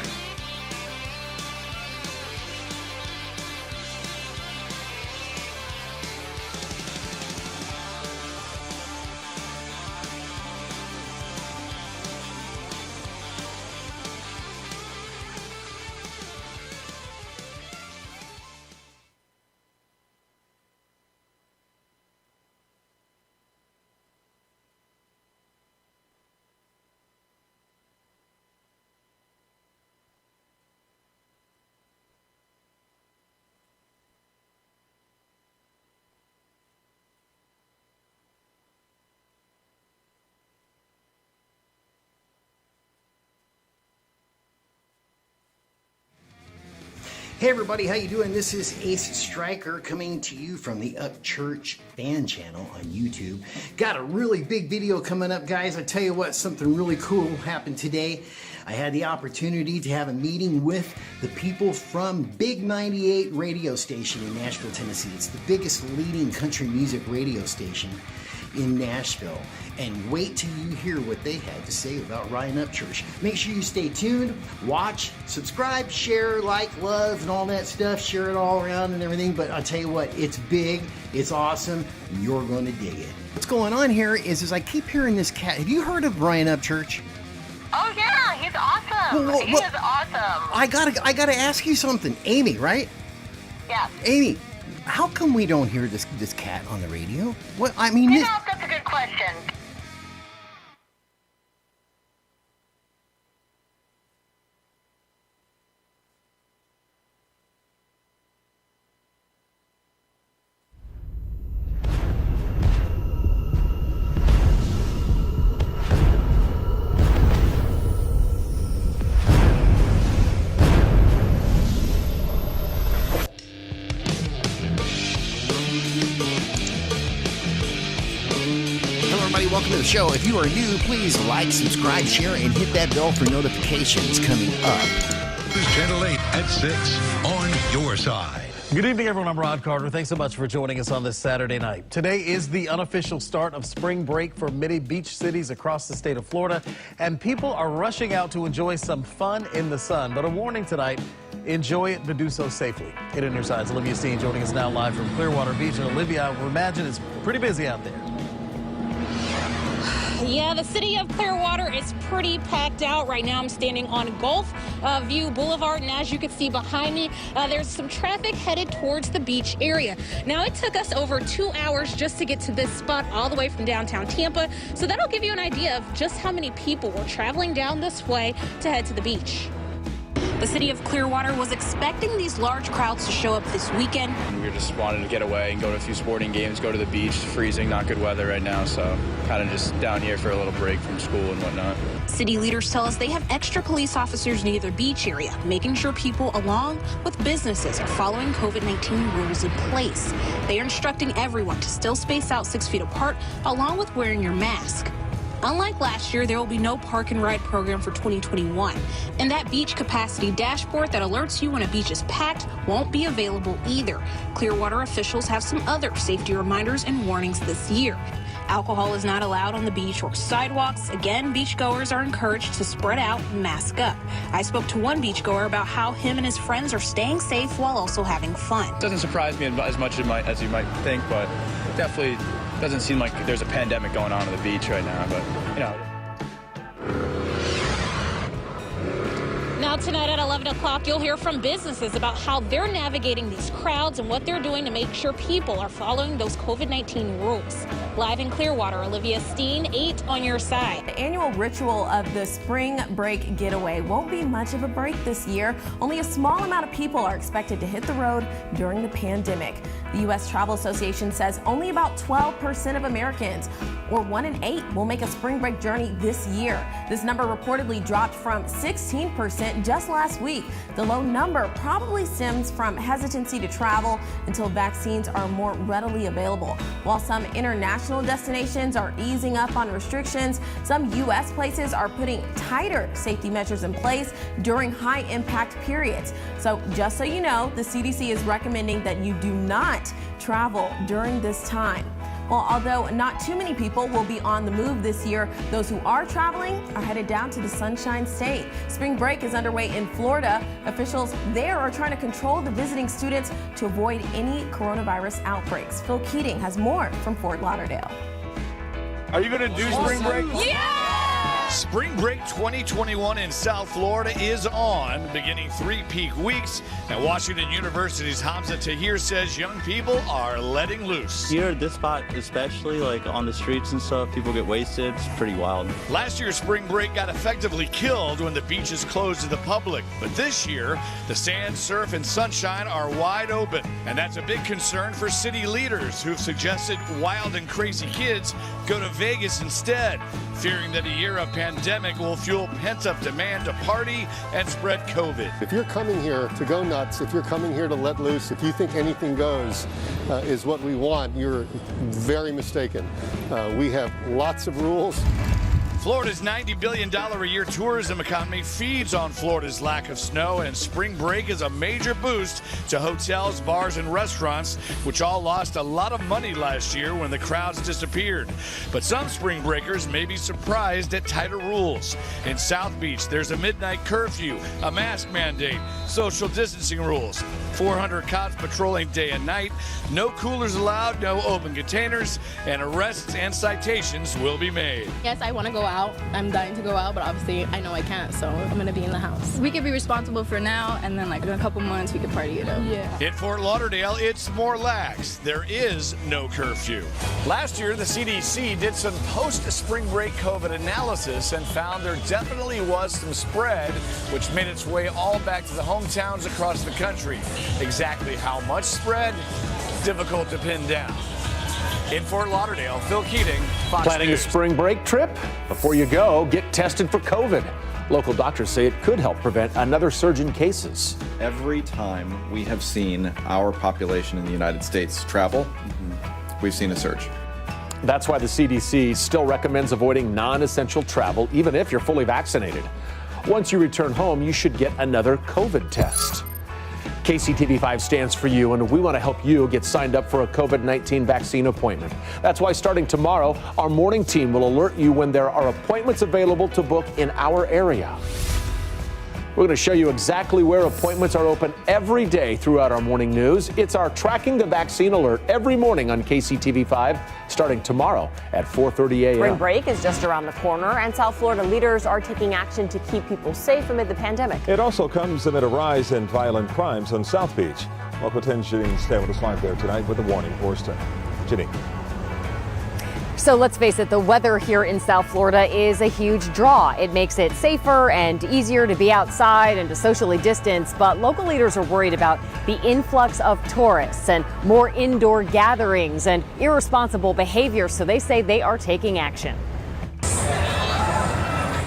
Hey everybody, how you doing? This is Ace Stryker coming to you from the Upchurch fan channel on YouTube. Got a really big video coming up, guys. I tell you what, something really cool happened today. I had the opportunity to have a meeting with the people from Big 98 radio station in Nashville, Tennessee. It's the biggest leading country music radio station in Nashville. And wait till you hear what they had to say about Ryan Upchurch. Make sure you stay tuned, watch, subscribe, share, like, love, and all that stuff. Share it all around and everything. But I'll tell you what, it's big, it's awesome, you're going to dig it. What's going on here is I keep hearing this cat. Have you heard of Ryan Upchurch? Oh yeah, he's awesome. He is awesome. I gotta ask you something. Amy, right? Yeah. Amy, How come we don't hear this cat on the radio? What I mean, That's a good question. welcome to the show. If you are new, please like, subscribe, share, and hit that bell for notifications coming up. Channel 8 at 6 on your side. Good evening, everyone. I'm Rod Carter. Thanks so much for joining us on this Saturday night. Today is the unofficial start of spring break for many beach cities across the state of Florida, and people are rushing out to enjoy some fun in the sun. But a warning tonight, enjoy it, but do so safely. 8 on your side's Olivia Steen joining us now live from Clearwater Beach. And Olivia, I would imagine it's pretty busy out there. Yeah, the city of Clearwater is pretty packed out. Right now I'm standing on Gulf View Boulevard, and as you can see behind me, there's some traffic headed towards the beach area. Now, it took us over 2 hours just to get to this spot all the way from downtown Tampa, so that'll give you an idea of just how many people were traveling down this way to head to the beach. The city of Clearwater was expecting these large crowds to show up this weekend. We just wanted to get away and go to a few sporting games, go to the beach. Freezing, not good weather right now, so kind of just down here for a little break from school and whatnot. City leaders tell us they have extra police officers near the beach area, making sure people along with businesses are following COVID-19 rules in place. They are instructing everyone to still space out 6 feet apart, along with wearing your mask. Unlike last year, there will be no park and ride program for 2021. And that beach capacity dashboard that alerts you when a beach is packed won't be available either. Clearwater officials have some other safety reminders and warnings this year. Alcohol is not allowed on the beach or sidewalks. Again, beachgoers are encouraged to spread out and mask up. I spoke to one beachgoer about how him and his friends are staying safe while also having fun. It doesn't surprise me as much as you might think, but definitely doesn't seem like there's a pandemic going on the beach right now, but you know. Now tonight at 11 o'clock, you'll hear from businesses about how they're navigating these crowds and what they're doing to make sure people are following those COVID-19 rules. Live in Clearwater, Olivia Steen, 8 on your side. The annual ritual of the spring break getaway won't be much of a break this year. Only a small amount of people are expected to hit the road during the pandemic. The U.S. Travel Association says only about 12% of Americans, or 1 in 8, will make a spring break journey this year. This number reportedly dropped from 16% just last week. The low number probably stems from hesitancy to travel until vaccines are more readily available. While some international destinations are easing up on restrictions, some U.S. places are putting tighter safety measures in place during high impact periods. So just so you know, the CDC is recommending that you do not travel during this time. Well, although not too many people will be on the move this year, those who are traveling are headed down to the Sunshine State. Spring break is underway in Florida. Officials there are trying to control the visiting students to avoid any coronavirus outbreaks. Phil Keating has more from Fort Lauderdale. Are you going to do spring break? Yeah! Spring Break 2021 in South Florida is on, beginning 3 peak weeks. And Washington University's Hamza Tahir says young people are letting loose. Here at this spot, especially like on the streets and stuff, people get wasted. It's pretty wild. Last year's spring break got effectively killed when the beaches closed to the public. But this year, the sand, surf, and sunshine are wide open. And that's a big concern for city leaders who've suggested wild and crazy kids go to Vegas instead, fearing that a year of pandemic will fuel pent-up demand to party and spread COVID. If you're coming here to go nuts, if you're coming here to let loose, if you think anything goes is what we want, you're very mistaken. We have lots of rules. Florida's $90 billion a year tourism economy feeds on Florida's lack of snow, and spring break is a major boost to hotels, bars, and restaurants, which all lost a lot of money last year when the crowds disappeared. But some spring breakers may be surprised at tighter rules. In South Beach, there's a midnight curfew, a mask mandate, social distancing rules, 400 cops patrolling day and night, no coolers allowed, no open containers, and arrests and citations will be made. Yes, I want to go out. I'm dying to go out, but obviously I know I can't, so I'm going to be in the house. We could be responsible for now, and then like in a couple months we could party it up. Yeah. In Fort Lauderdale, it's more lax. There is no curfew. Last year, the CDC did some post-spring break COVID analysis and found there definitely was some spread, which made its way all back to the hometowns across the country. Exactly how much spread? Difficult to pin down. In Fort Lauderdale, Phil Keating, Fox Planning News. a spring break trip? Before you go, get tested for COVID. Local doctors say it could help prevent another surge in cases. Every time we have seen our population in the United States travel, we've seen a surge. That's why the CDC still recommends avoiding non-essential travel, even if you're fully vaccinated. Once you return home, you should get another COVID test. KCTV5 stands for you, and we want to help you get signed up for a COVID-19 vaccine appointment. That's why starting tomorrow, our morning team will alert you when there are appointments available to book in our area. We're going to show you exactly where appointments are open every day throughout our morning news. It's our Tracking the Vaccine Alert every morning on KCTV5, starting tomorrow at 4:30 a.m. Spring break is just around the corner, and South Florida leaders are taking action to keep people safe amid the pandemic. It also comes amid a rise in violent crimes on South Beach. Local 10 Janine stay with us live there tonight with a warning for us. Janine. So let's face it, the weather here in South Florida is a huge draw. It makes it safer and easier to be outside and to socially distance, but local leaders are worried about the influx of tourists and more indoor gatherings and irresponsible behavior, so they say they are taking action.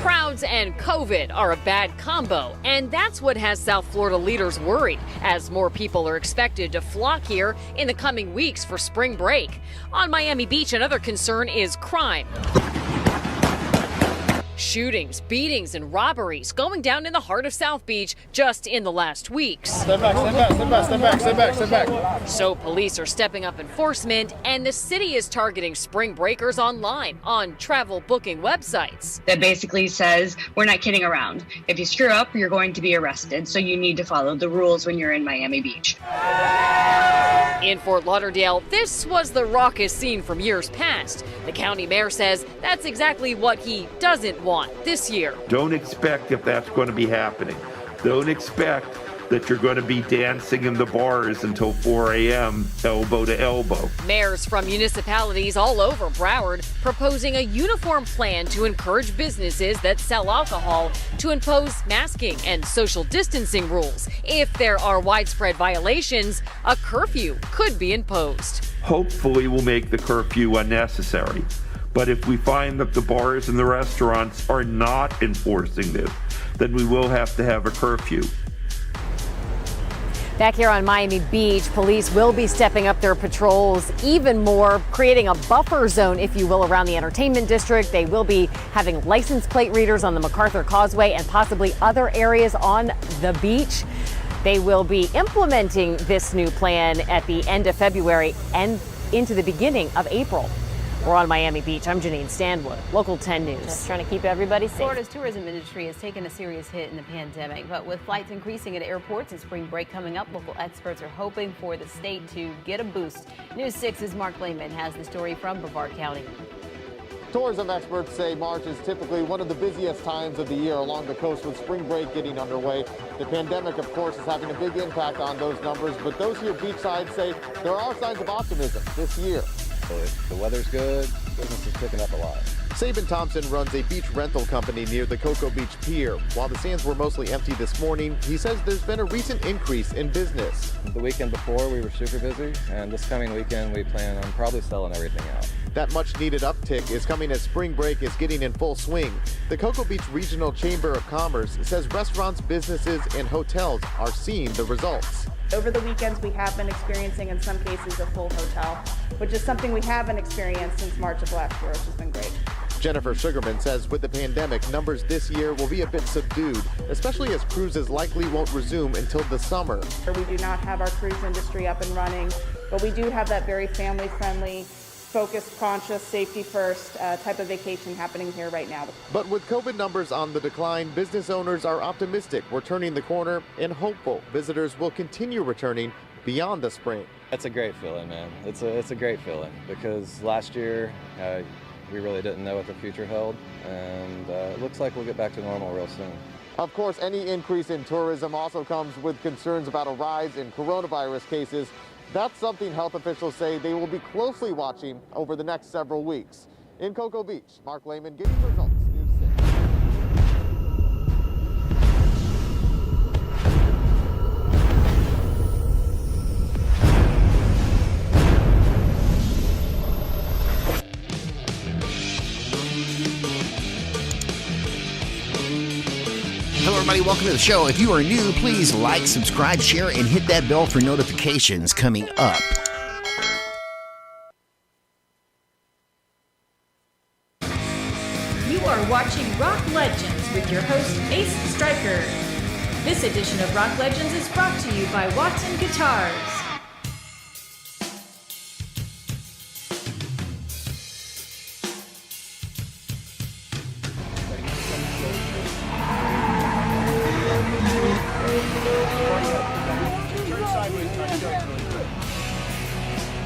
Crowds and COVID are a bad combo, and that's what has South Florida leaders worried, as more people are expected to flock here in the coming weeks for spring break. On Miami Beach, another concern is crime. Shootings, beatings, and robberies going down in the heart of South Beach just in the last weeks. Step back, step back, step back, step back, step back, step back. So police are stepping up enforcement, and the city is targeting spring breakers online on travel booking websites. That basically says we're not kidding around. If you screw up, you're going to be arrested. So you need to follow the rules when you're in Miami Beach. In Fort Lauderdale, this was the raucous scene from years past. The county mayor says that's exactly what he doesn't want this year. Don't expect if that's going to be happening. Don't expect that you're going to be dancing in the bars until 4 a.m. elbow to elbow. Mayors from municipalities all over Broward proposing a uniform plan to encourage businesses that sell alcohol to impose masking and social distancing rules. If there are widespread violations, a curfew could be imposed. Hopefully we'll make the curfew unnecessary. But if we find that the bars and the restaurants are not enforcing this, then we will have to have a curfew. Back here on Miami Beach, police will be stepping up their patrols even more, creating a buffer zone, if you will, around the entertainment district. They will be having license plate readers on the MacArthur Causeway and possibly other areas on the beach. They will be implementing this new plan at the end of February and into the beginning of April. We're on Miami Beach. I'm Janine Stanwood, Local 10 News. Just trying to keep everybody safe. Florida's tourism industry has taken a serious hit in the pandemic, but with flights increasing at airports and spring break coming up, local experts are hoping for the state to get a boost. News 6's Mark Lehman has the story from Brevard County. Tourism experts say March is typically one of the busiest times of the year along the coast with spring break getting underway. The pandemic, of course, is having a big impact on those numbers, but those here beachside say there are signs of optimism this year. If the weather's good, business is picking up a lot. Saban Thompson runs a beach rental company near the Cocoa Beach Pier. While the sands were mostly empty this morning, he says there's been a recent increase in business. The weekend before, we were super busy, and this coming weekend, we plan on probably selling everything out. That much-needed uptick is coming as spring break is getting in full swing. The Cocoa Beach Regional Chamber of Commerce says restaurants, businesses, and hotels are seeing the results. Over the weekends, we have been experiencing, in some cases, a full hotel, which is something we haven't experienced since March of last year, which has been great. Jennifer Sugarman says with the pandemic, numbers this year will be a bit subdued, especially as cruises likely won't resume until the summer. We do not have our cruise industry up and running, but we do have that very family-friendly, focused, conscious, safety first type of vacation happening here right now. But with COVID numbers on the decline, business owners are optimistic we're turning the corner and hopeful visitors will continue returning beyond the spring. That's a great feeling, man. It's a great feeling because last year we really didn't know what the future held, and it looks like we'll get back to normal real soon. Of course, any increase in tourism also comes with concerns about a rise in coronavirus cases. That's something health officials say they will be closely watching over the next several weeks. In Cocoa Beach, Mark Lehman giving results. News 6. Hello, everybody. Welcome to the show. If you are new, please like, subscribe, share, and hit that bell for notifications coming up. You are watching Rock Legends with your host, Ace Stryker. This edition of Rock Legends is brought to you by Watson Guitars.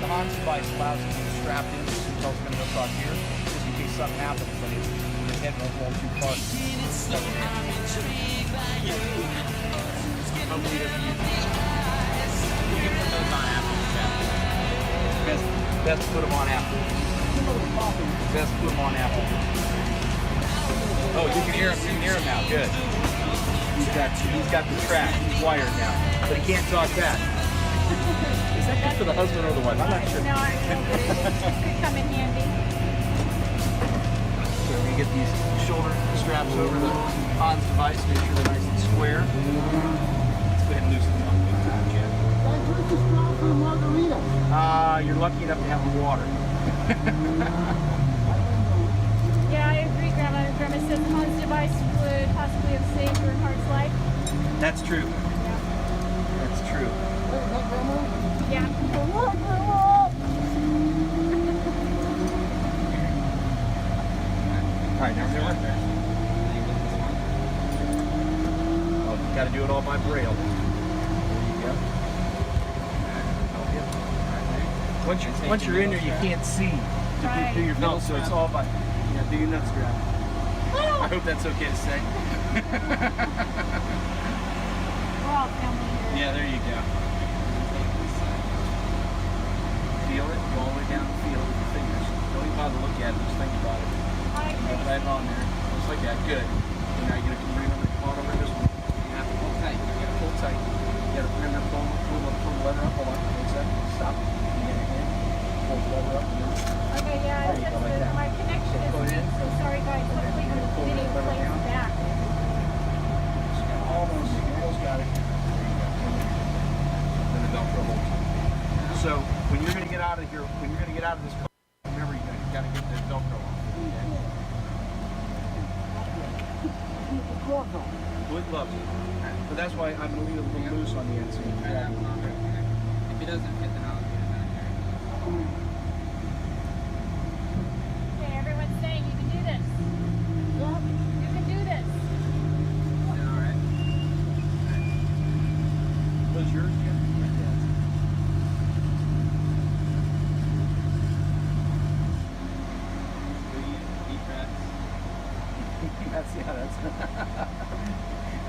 The Hans device allows you to be strapped in, so it's going to go across here, just in case something happens, but your head won't roll too far. Hopefully it doesn't use you can put those on after the chat. Best to put them on after. Best to put them on after. Oh, you can hear him now, good. He's got the track, he's wired now, but he can't talk back. Is that good for the husband or the wife? I'm not sure. No, I don't know. It could come in handy. So we're going to get these shoulder straps over the Hans device, make sure they're nice and square. Let's go ahead and loosen them up. Where's the straw for the margarita? You're lucky enough to have water. Yeah, I agree, Grandma. Grandma said the Hans device would possibly have saved her heart's life. That's true. That's true. Yeah. Alright, now we're right there. Oh, you gotta do it all by braille. There you go. Once you're in there, you can't see to do your belt, so it's all by, do your nut strap. I hope that's okay to say. We're all family here. Yeah, there you go. Feel it, go all the way down and feel it with your fingers. Don't even bother to look at it, just think about it. Right on there, just like that, good. So now you're gonna bring on over this one. You have to pull tight, you gotta pull tight. You gotta remember pull the lever up, hold on, 1 second, stop. You get it in, pull the lever up. Okay, yeah, it's just that my connection is weak, so sorry guys, hopefully the video plays back. Almost got it. Then the Velcro holds. So when you're gonna get out of here, this car, remember you gotta get the Velcro off. With gloves. But that's why I'm gonna leave it a little loose on the end so you can grab it. If it doesn't fit, then I'll get it down here. Okay, everyone's saying you can do this. You can do this. Alright. Those yours, Jim?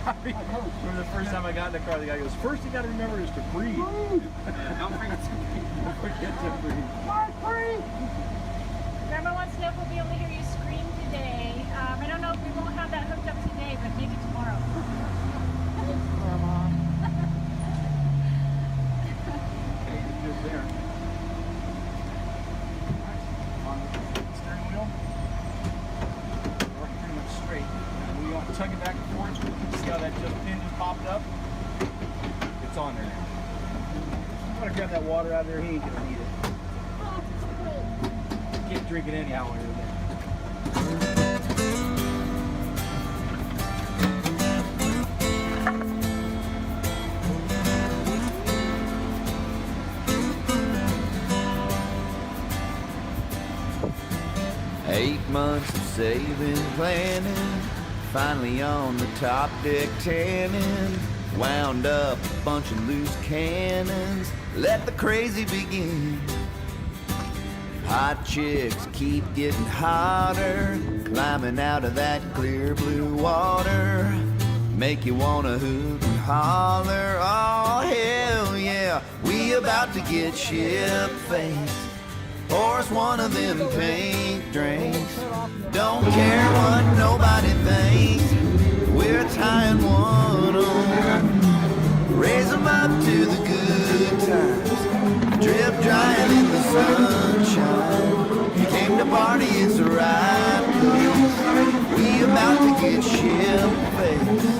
I remember the first time I got in the car, the guy goes, first you got to remember is to breathe. Don't forget to breathe. Don't forget to breathe. Grandma wants to know if we'll be able to hear you scream today. I don't know if we won't have that hooked up today, but maybe tomorrow. Grandma. Okay, you're good there. On the steering wheel. Working pretty much straight. And we want to tug it back and forth. See how that just pin just popped up? It's on there now. I'm going to grab that water out of there. He ain't going to need it. Can't drink it anyhow while you're there. 8 months of saving, planning, finally on the top deck tanning, wound up a bunch of loose cannons, let the crazy begin. Hot chicks keep getting hotter, climbing out of that clear blue water. Make you wanna hoot and holler, oh hell yeah, we about to get ship-faced. Pour us one of them pink drinks. Don't care what nobody thinks, we're tying one on. Raise them up to the good times, drip drying in the sunshine. You came to party, it's the right place. We about to get ship-faced.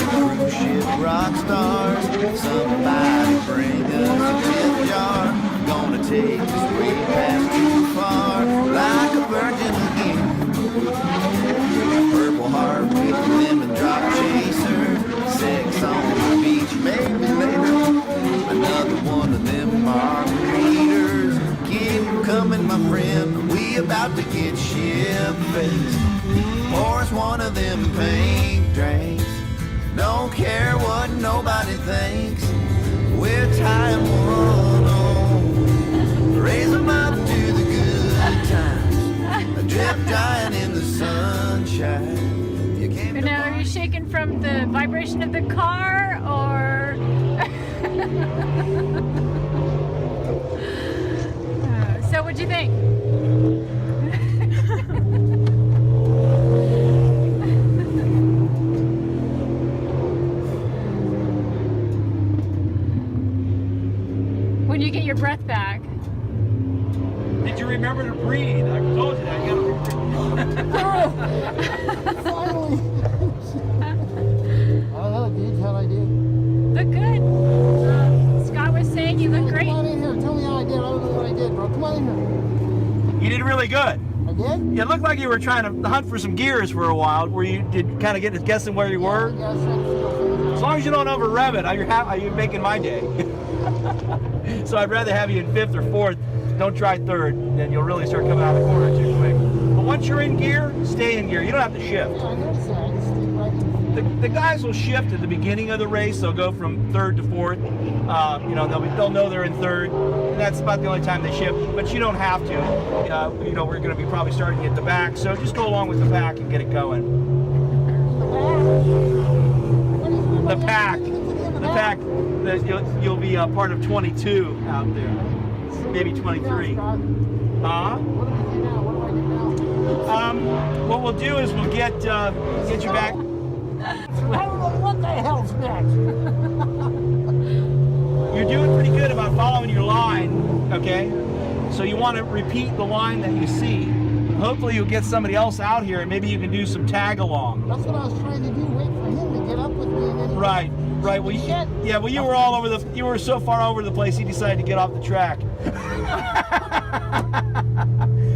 Cruise ship rock stars, somebody bring us a tip jar. Gonna take this way past too far, like a virgin again. Purple heart with a lemon drop chaser, sex on the beach, maybe later. Another one of them margaritas. Keep coming, my friend, we about to get ship-faced. Pour us one of them pink drinks. Don't care what nobody thinks, we're tying one on. Raise them up to the good times, a drip drying in the sunshine. You came Now, are you shaking from the vibration of the car, or? So, what'd you think? When you get your breath back. Did you remember to breathe? I told you that. You gotta Finally! Hello, dude. How'd I do? Look good. Scott was saying you look great. Come on in here. Tell me how I did. I don't know what I did, bro. Come on in here. You did really good. I did? Yeah, it looked like you were trying to hunt for some gears for a while, where you did kind of get guessing where you were. Yeah, I was trying to feel things. As long as you don't over rev it, you're making my day. So I'd rather have you in 5th or 4th. Don't try 3rd, then you'll really start coming out of the corner too quick. But once you're in gear, stay in gear. You don't have to shift. Yeah, I noticed that. I just stayed right in. The guys will shift at the beginning of the race. They'll go from 3rd to 4th. They'll know they're in 3rd, and that's about the only time they shift. But you don't have to. We're going to be probably starting at the back, so just go along with the pack and get it going. The pack. You'll be a part of 22 out there, maybe 23. What do we do now? What we'll do is we'll get you back. I don't know what the hell's next. You're doing pretty good about following your line, okay? So you want to repeat the line that you see. Hopefully you'll get somebody else out here and maybe you can do some tag along. That's what I was trying to do. Wait for him to get up with me. And then Right. Well, you were all over you were so far over the place, you decided to get off the track.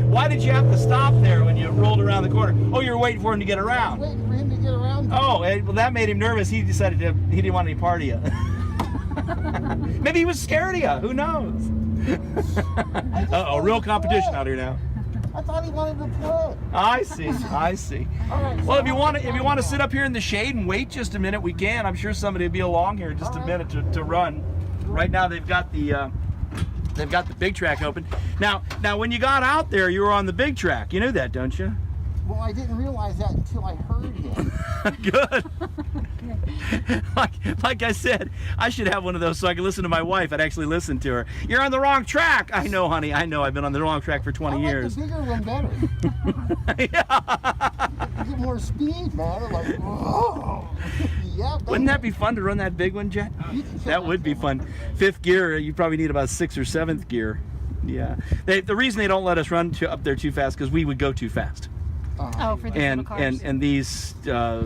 Why did you have to stop there when you rolled around the corner? Oh, you were waiting for him to get around. Waiting for him to get around. Oh, well, that made him nervous. He decided he didn't want any part of you. Maybe he was scared of you. Who knows? Uh-oh, real competition out here now. I thought he wanted to play. I see. Well, if you want to sit up here in the shade and wait just a minute, we can. I'm sure somebody will be along here in just a minute to run. Right now they've got the big track open. Now when you got out there, you were on the big track. You knew that, don't you? Well, I didn't realize that until I heard him. Good. Like I said, I should have one of those so I can listen to my wife. I'd actually listen to her. You're on the wrong track. I know, honey. I know. I've been on the wrong track for 20 years. I like the bigger one better. Yeah. You get more speed, man. I'm like, whoa. Yeah, wouldn't that be fun to run that big one, Jet? That would be fun. 5th gear, you probably need about 6th or 7th gear. Yeah. The reason they don't let us run up there too fast because we would go too fast. Oh, for the little cars. And these they're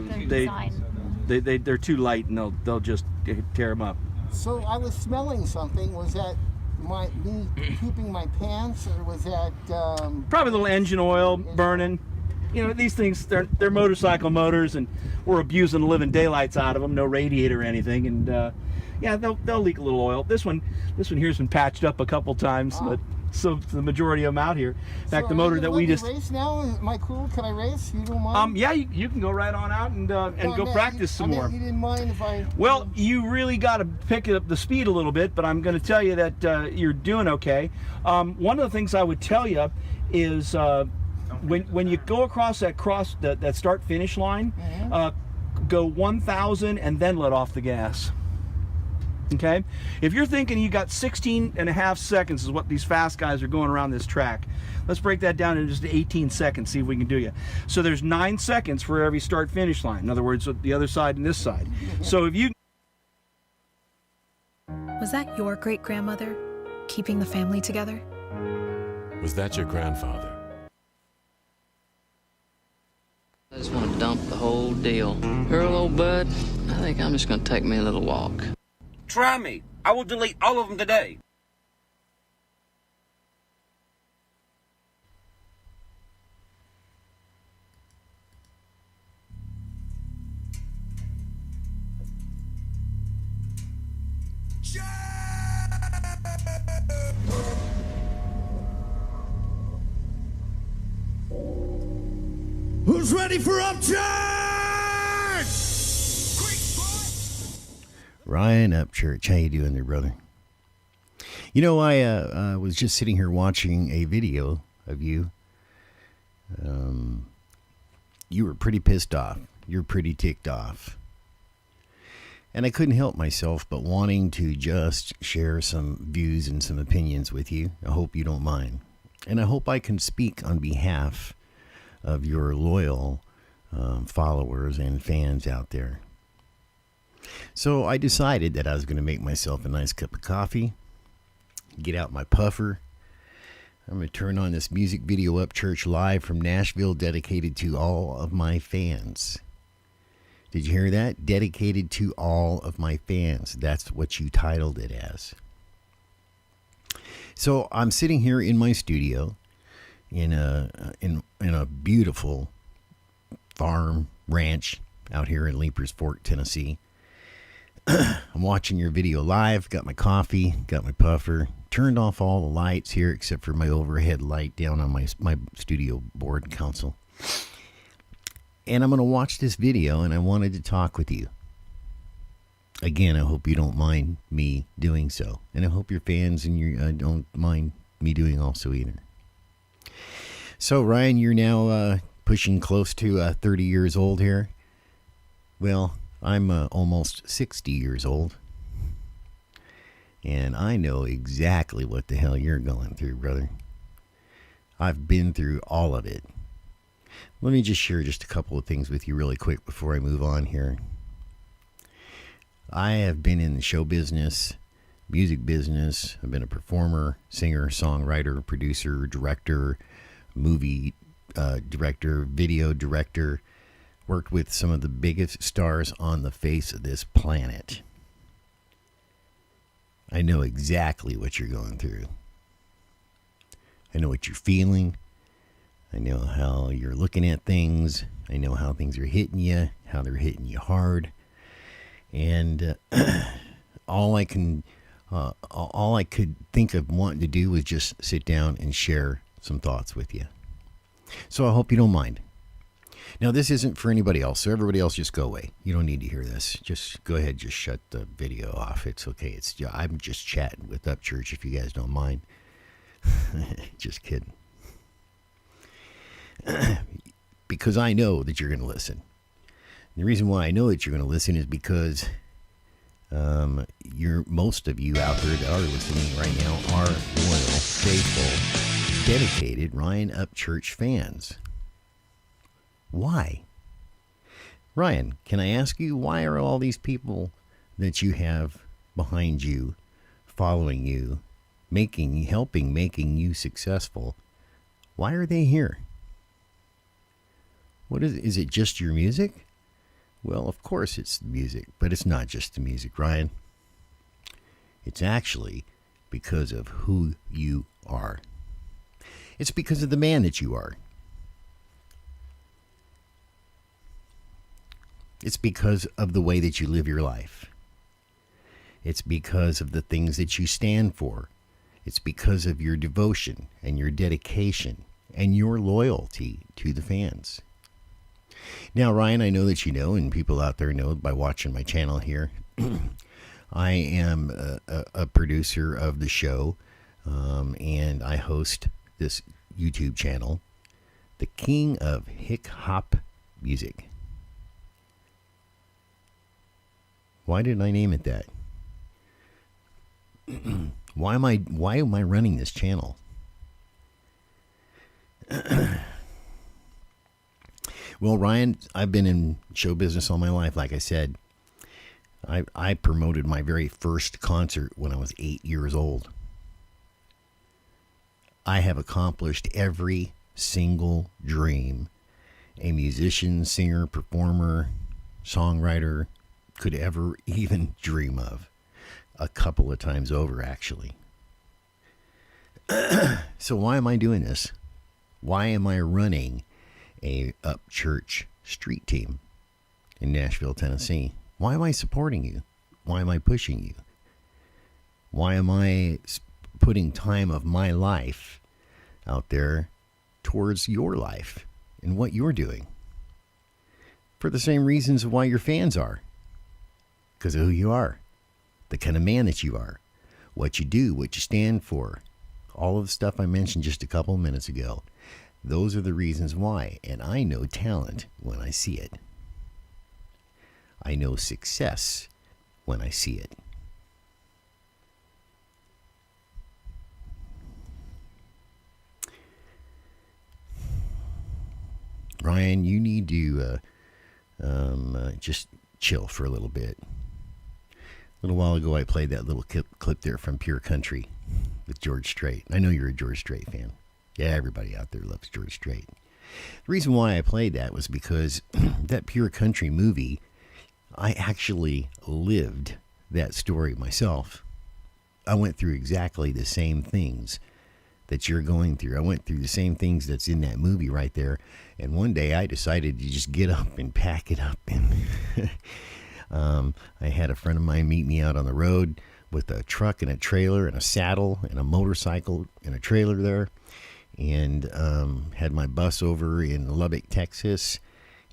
too light and they'll just tear them up. So I was smelling something. Was that me pooping my pants, or was that probably a little engine oil burning? You know, these things, they're motorcycle motors, and we're abusing the living daylights out of them. No radiator or anything, and yeah, they'll leak a little oil. This one here's been patched up a couple times, but so the majority of them out here. In fact, the motor that we just race now. Am I cool? Can I race? You don't mind? Yeah, you can go right on out and go practice some more. You didn't mind if I? Well, you really got to pick up the speed a little bit, but I'm going to tell you that you're doing okay. One of the things I would tell you is when you go across that start finish line, go 1,000 and then let off the gas. Okay, if you're thinking you got 16.5 seconds is what these fast guys are going around this track, let's break that down into just 18 seconds, see if we can do you. So there's 9 seconds for every start finish line. In other words, the other side and this side. So if you... Was that your great-grandmother keeping the family together? Was that your grandfather? I just want to dump the whole deal. Earl, old bud, I think I'm just going to take me a little walk. Try me. I will delete all of them today. Who's ready for Upchurch? Ryan Upchurch, how you doing there, brother? You know, I was just sitting here watching a video of you. You were pretty pissed off. You're pretty ticked off. And I couldn't help myself but wanting to just share some views and some opinions with you. I hope you don't mind. And I hope I can speak on behalf of your loyal followers and fans out there. So I decided that I was going to make myself a nice cup of coffee, get out my puffer. I'm going to turn on this music video Upchurch live from Nashville, dedicated to all of my fans. Did you hear that? Dedicated to all of my fans. That's what you titled it as. So I'm sitting here in my studio in a beautiful farm ranch out here in Leapers Fork, Tennessee. I'm watching your video live, got my coffee, got my puffer, turned off all the lights here except for my overhead light down on my studio board console. And I'm going to watch this video, and I wanted to talk with you. Again, I hope you don't mind me doing so. And I hope your fans and you don't mind me doing also either. So, Ryan, you're now pushing close to 30 years old here. Well, I'm almost 60 years old. And I know exactly what the hell you're going through, brother. I've been through all of it. Let me just share just a couple of things with you really quick before I move on here. I have been in the show business, music business. I've been a performer, singer, songwriter, producer, director, movie director, video director. Worked with some of the biggest stars on the face of this planet. I know exactly what you're going through. I know what you're feeling. I know how you're looking at things. I know how things are hitting you, how they're hitting you hard. And all I could think of wanting to do was just sit down and share some thoughts with you. So I hope you don't mind. Now, this isn't for anybody else, so everybody else just go away. You don't need to hear this. Just go ahead, just shut the video off. It's okay. I'm just chatting with Upchurch, if you guys don't mind. Just kidding. Because I know that you're going to listen. And the reason why I know that you're going to listen is because most of you out there that are listening right now are loyal, faithful, dedicated Ryan Upchurch fans. Why? Ryan, can I ask you, why are all these people that you have behind you, following you, helping making you successful, why are they here? What is it just your music? Well, of course it's the music, but it's not just the music, Ryan. It's actually because of who you are. It's because of the man that you are. It's because of the way that you live your life. It's because of the things that you stand for It's because of your devotion and your dedication and your loyalty to the fans. Now, Ryan, I know that you know, and people out there know by watching my channel here, I am a producer of the show, and I host this YouTube channel, The King of Hick Hop Music. Why did I name it that? Why am I running this channel? Well, Ryan, I've been in show business all my life. Like I said, I promoted my very first concert when I was 8 years old. I have accomplished every single dream a musician, singer, performer, songwriter could ever even dream of. A couple of times over, actually. So why am I doing this? Why am I running a Upchurch street team in Nashville, Tennessee? Why am I supporting you? Why am I pushing you? Why am I putting time of my life out there towards your life and what you're doing? For the same reasons why your fans are. Because of who you are. The kind of man that you are. What you do, what you stand for. All of the stuff I mentioned just a couple of minutes ago. Those are the reasons why. And I know talent when I see it. I know success when I see it. Ryan, you need to just chill for a little bit. A little while ago, I played that little clip there from Pure Country with George Strait. I know you're a George Strait fan. Yeah, everybody out there loves George Strait. The reason why I played that was because that Pure Country movie, I actually lived that story myself. I went through exactly the same things that you're going through. I went through the same things that's in that movie right there. And one day I decided to just get up and pack it up. And I had a friend of mine meet me out on the road with a truck and a trailer and a saddle and a motorcycle and a trailer there. And had my bus over in Lubbock, Texas,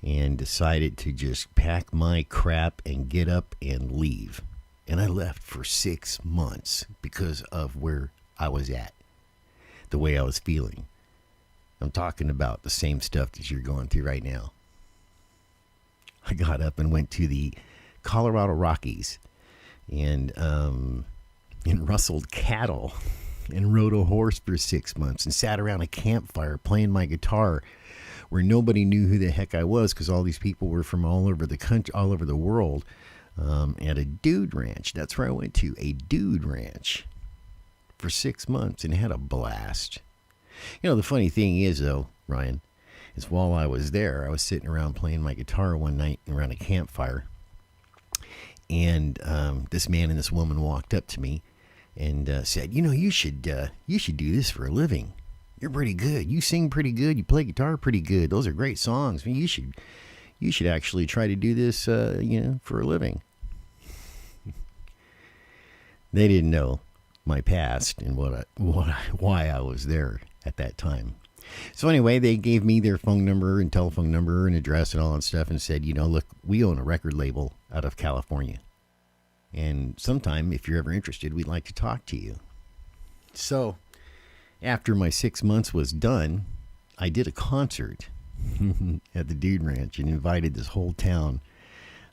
and decided to just pack my crap and get up and leave. And I left for 6 months because of where I was at, the way I was feeling. I'm talking about the same stuff that you're going through right now. I got up and went to the Colorado Rockies and rustled cattle and rode a horse for 6 months and sat around a campfire playing my guitar where nobody knew who the heck I was because all these people were from all over the country, all over the world, at a dude ranch. That's where I went to, a dude ranch for 6 months and had a blast. You know, the funny thing is, though, Ryan, is while I was there, I was sitting around playing my guitar one night around a campfire, and this man and this woman walked up to me and said, you should do this for a living. You're pretty good. You sing pretty good. You play guitar pretty good. Those are great songs. I mean, you should actually try to do this, for a living. They didn't know my past and why I was there at that time. So anyway, they gave me their phone number and telephone number and address and all that stuff and said, look, we own a record label out of California. And sometime, if you're ever interested, we'd like to talk to you. So after my 6 months was done, I did a concert at the Dude Ranch and invited this whole town.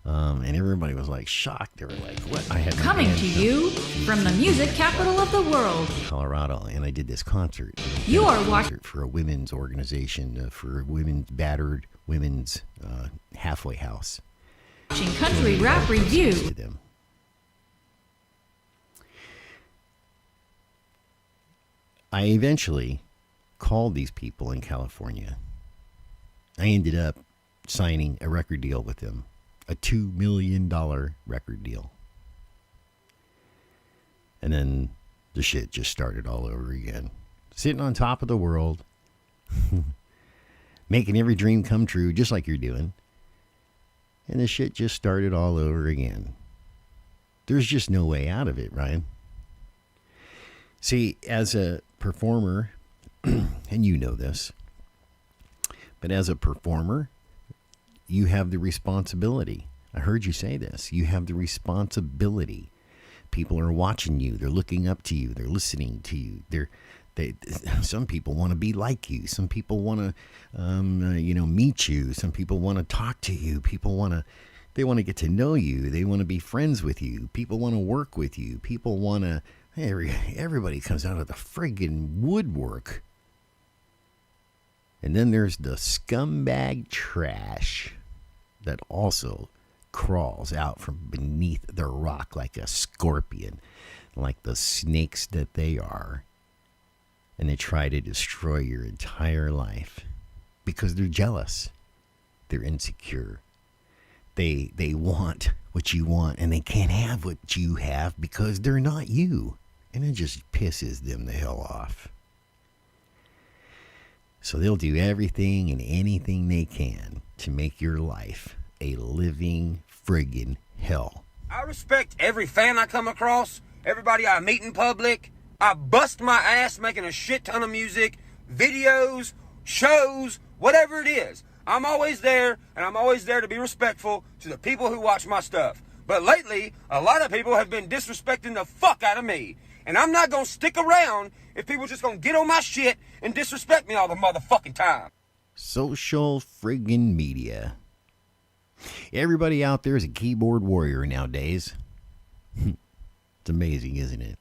And everybody was like shocked. They were like, what? I had Coming to you from the music capital of the world, Colorado. And I did this concert. You are watching for a women's organization, for women's battered women's halfway house. Country Rap Review. I eventually called these people in California. I ended up signing a record deal with them, a $2 million record deal. And then the shit just started all over again. Sitting on top of the world, making every dream come true, just like you're doing. And the shit just started all over again. There's just no way out of it, Ryan. See, as a performer, and you know this, but as a performer, you have the responsibility. I heard you say this. You have the responsibility. People are watching you. They're looking up to you. They're listening to you. Some people want to be like you. Some people want to, meet you. Some people want to talk to you. They want to get to know you. They want to be friends with you. People want to work with you. People want to. Everybody comes out of the friggin' woodwork. And then there's the scumbag trash that also crawls out from beneath the rock like a scorpion, like the snakes that they are. And they try to destroy your entire life because they're jealous. They're insecure. They want what you want, and they can't have what you have because they're not you. And it just pisses them the hell off. So they'll do everything and anything they can to make your life a living friggin' hell. I respect every fan I come across, everybody I meet in public. I bust my ass making a shit ton of music, videos, shows, whatever it is. I'm always there, and I'm always there to be respectful to the people who watch my stuff. But lately, a lot of people have been disrespecting the fuck out of me. And I'm not going to stick around if people just going to get on my shit and disrespect me all the motherfucking time. Social friggin' media. Everybody out there is a keyboard warrior nowadays. It's amazing, isn't it?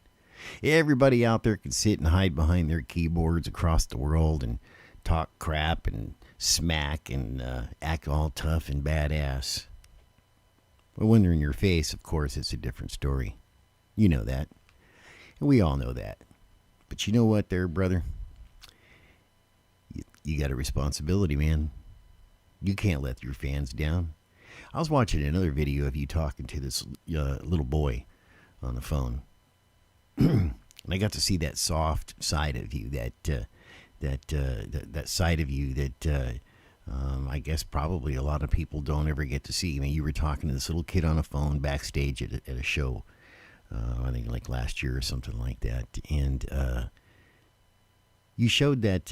Everybody out there can sit and hide behind their keyboards across the world and talk crap and smack and act all tough and badass. But when they're in your face, of course, it's a different story. You know that. And we all know that. But you know what there, brother? You got a responsibility, man. You can't let your fans down. I was watching another video of you talking to this little boy on the phone. And I got to see that soft side of you, that side of you that I guess probably a lot of people don't ever get to see. I mean, you were talking to this little kid on a phone backstage at a show, I think like last year or something like that. And you showed that,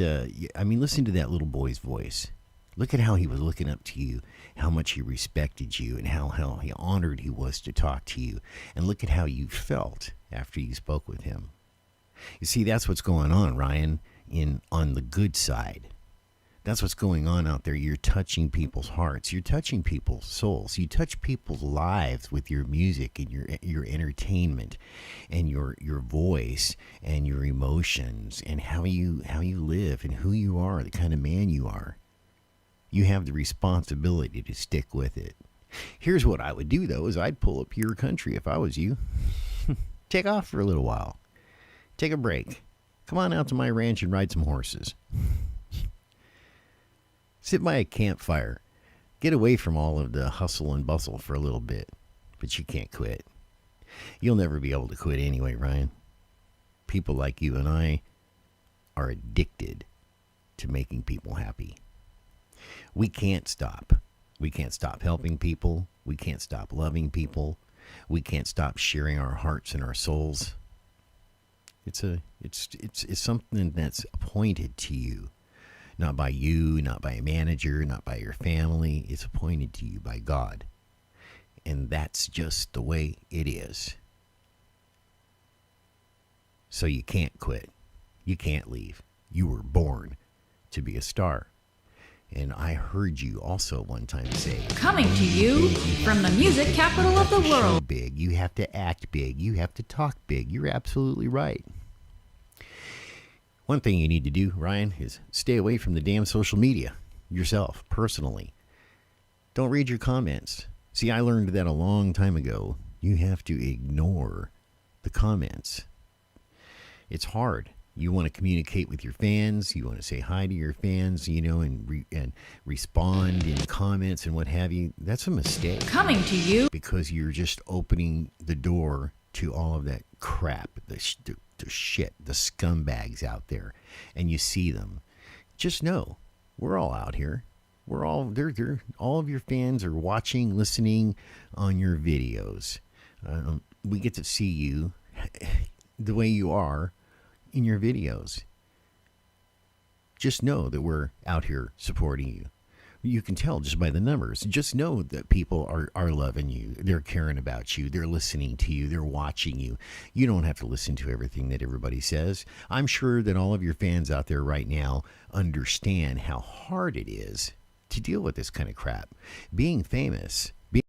listen to that little boy's voice. Look at how he was looking up to you, how much he respected you, and how he honored he was to talk to you. And look at how you felt after you spoke with him. You see, that's what's going on, Ryan, on the good side. That's what's going on out there. You're touching people's hearts. You're touching people's souls. You touch people's lives with your music and your entertainment and your voice and your emotions and how you live and who you are, the kind of man you are. You have the responsibility to stick with it. Here's what I would do, though, is I'd pull up your country if I was you. Take off for a little while. Take a break. Come on out to my ranch and ride some horses. Sit by a campfire. Get away from all of the hustle and bustle for a little bit. But you can't quit. You'll never be able to quit anyway, Ryan. People like you and I are addicted to making people happy. We can't stop. We can't stop helping people. We can't stop loving people. We can't stop sharing our hearts and our souls. It's something that's appointed to you. Not by you, not by a manager, not by your family. It's appointed to you by God. And that's just the way it is. So you can't quit. You can't leave. You were born to be a star. And I heard you also one time say, coming to you from the music capital of the world. Big. You have to act big. You have to talk big. You're absolutely right. One thing you need to do, Ryan, is stay away from the damn social media yourself, personally. Don't read your comments. See, I learned that a long time ago. You have to ignore the comments. It's hard. You want to communicate with your fans. You want to say hi to your fans, and respond in comments and what have you. That's a mistake. Coming to you. Because you're just opening the door to all of that crap, the shit, the scumbags out there. And you see them. Just know, we're all out here. We're all, all of your fans are watching, listening on your videos. We get to see you the way you are in your videos. Just know that we're out here supporting you. You can tell just by the numbers. Just know that people are loving you. They're caring about you. They're listening to you. They're watching you. You don't have to listen to everything that everybody says. I'm sure that all of your fans out there right now understand how hard it is to deal with this kind of crap. Being famous, being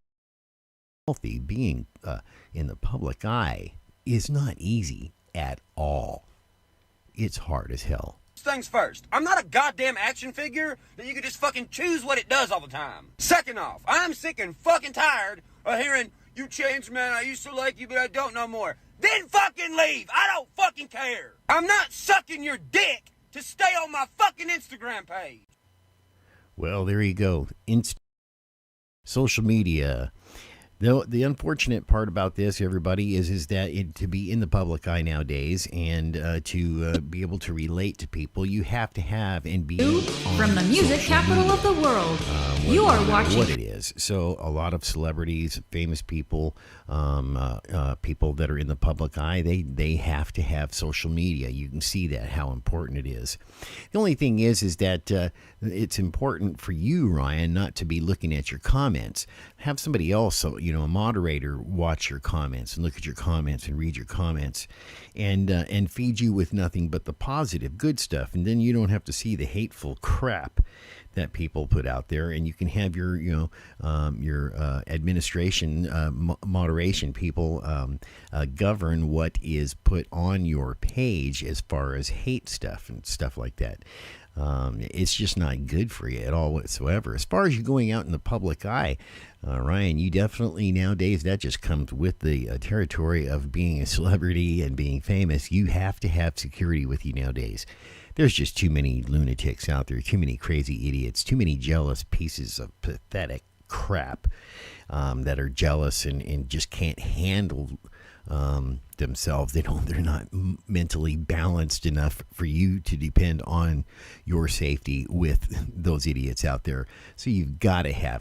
healthy, being in the public eye is not easy at all. It's hard as hell. Things first. I'm not a goddamn action figure that you can just fucking choose what it does all the time. Second off, I'm sick and fucking tired of hearing, you changed, man, I used to like you, but I don't no more. Then fucking leave. I don't fucking care. I'm not sucking your dick to stay on my fucking Instagram page. Well, there you go. Social media. The unfortunate part about this, everybody, is that to be in the public eye nowadays and to be able to relate to people, you have to have and be from the music capital of the world. You are watching what it is. So a lot of celebrities, famous people, people that are in the public eye, they have to have social media. You can see that how important it is. The only thing is that it's important for you, Ryan, not to be looking at your comments. Have somebody else, a moderator, watch your comments and look at your comments and read your comments, and feed you with nothing but the positive, good stuff. And then you don't have to see the hateful crap that people put out there, and you can have your administration, moderation people govern what is put on your page as far as hate stuff and stuff like that. It's just not good for you at all whatsoever. As far as you going out in the public eye, Ryan, you definitely nowadays, that just comes with the territory of being a celebrity and being famous. You have to have security with you nowadays. There's just too many lunatics out there, too many crazy idiots, too many jealous pieces of pathetic crap that are jealous and just can't handle themselves. They're not mentally balanced enough for you to depend on your safety with those idiots out there. So you've got to have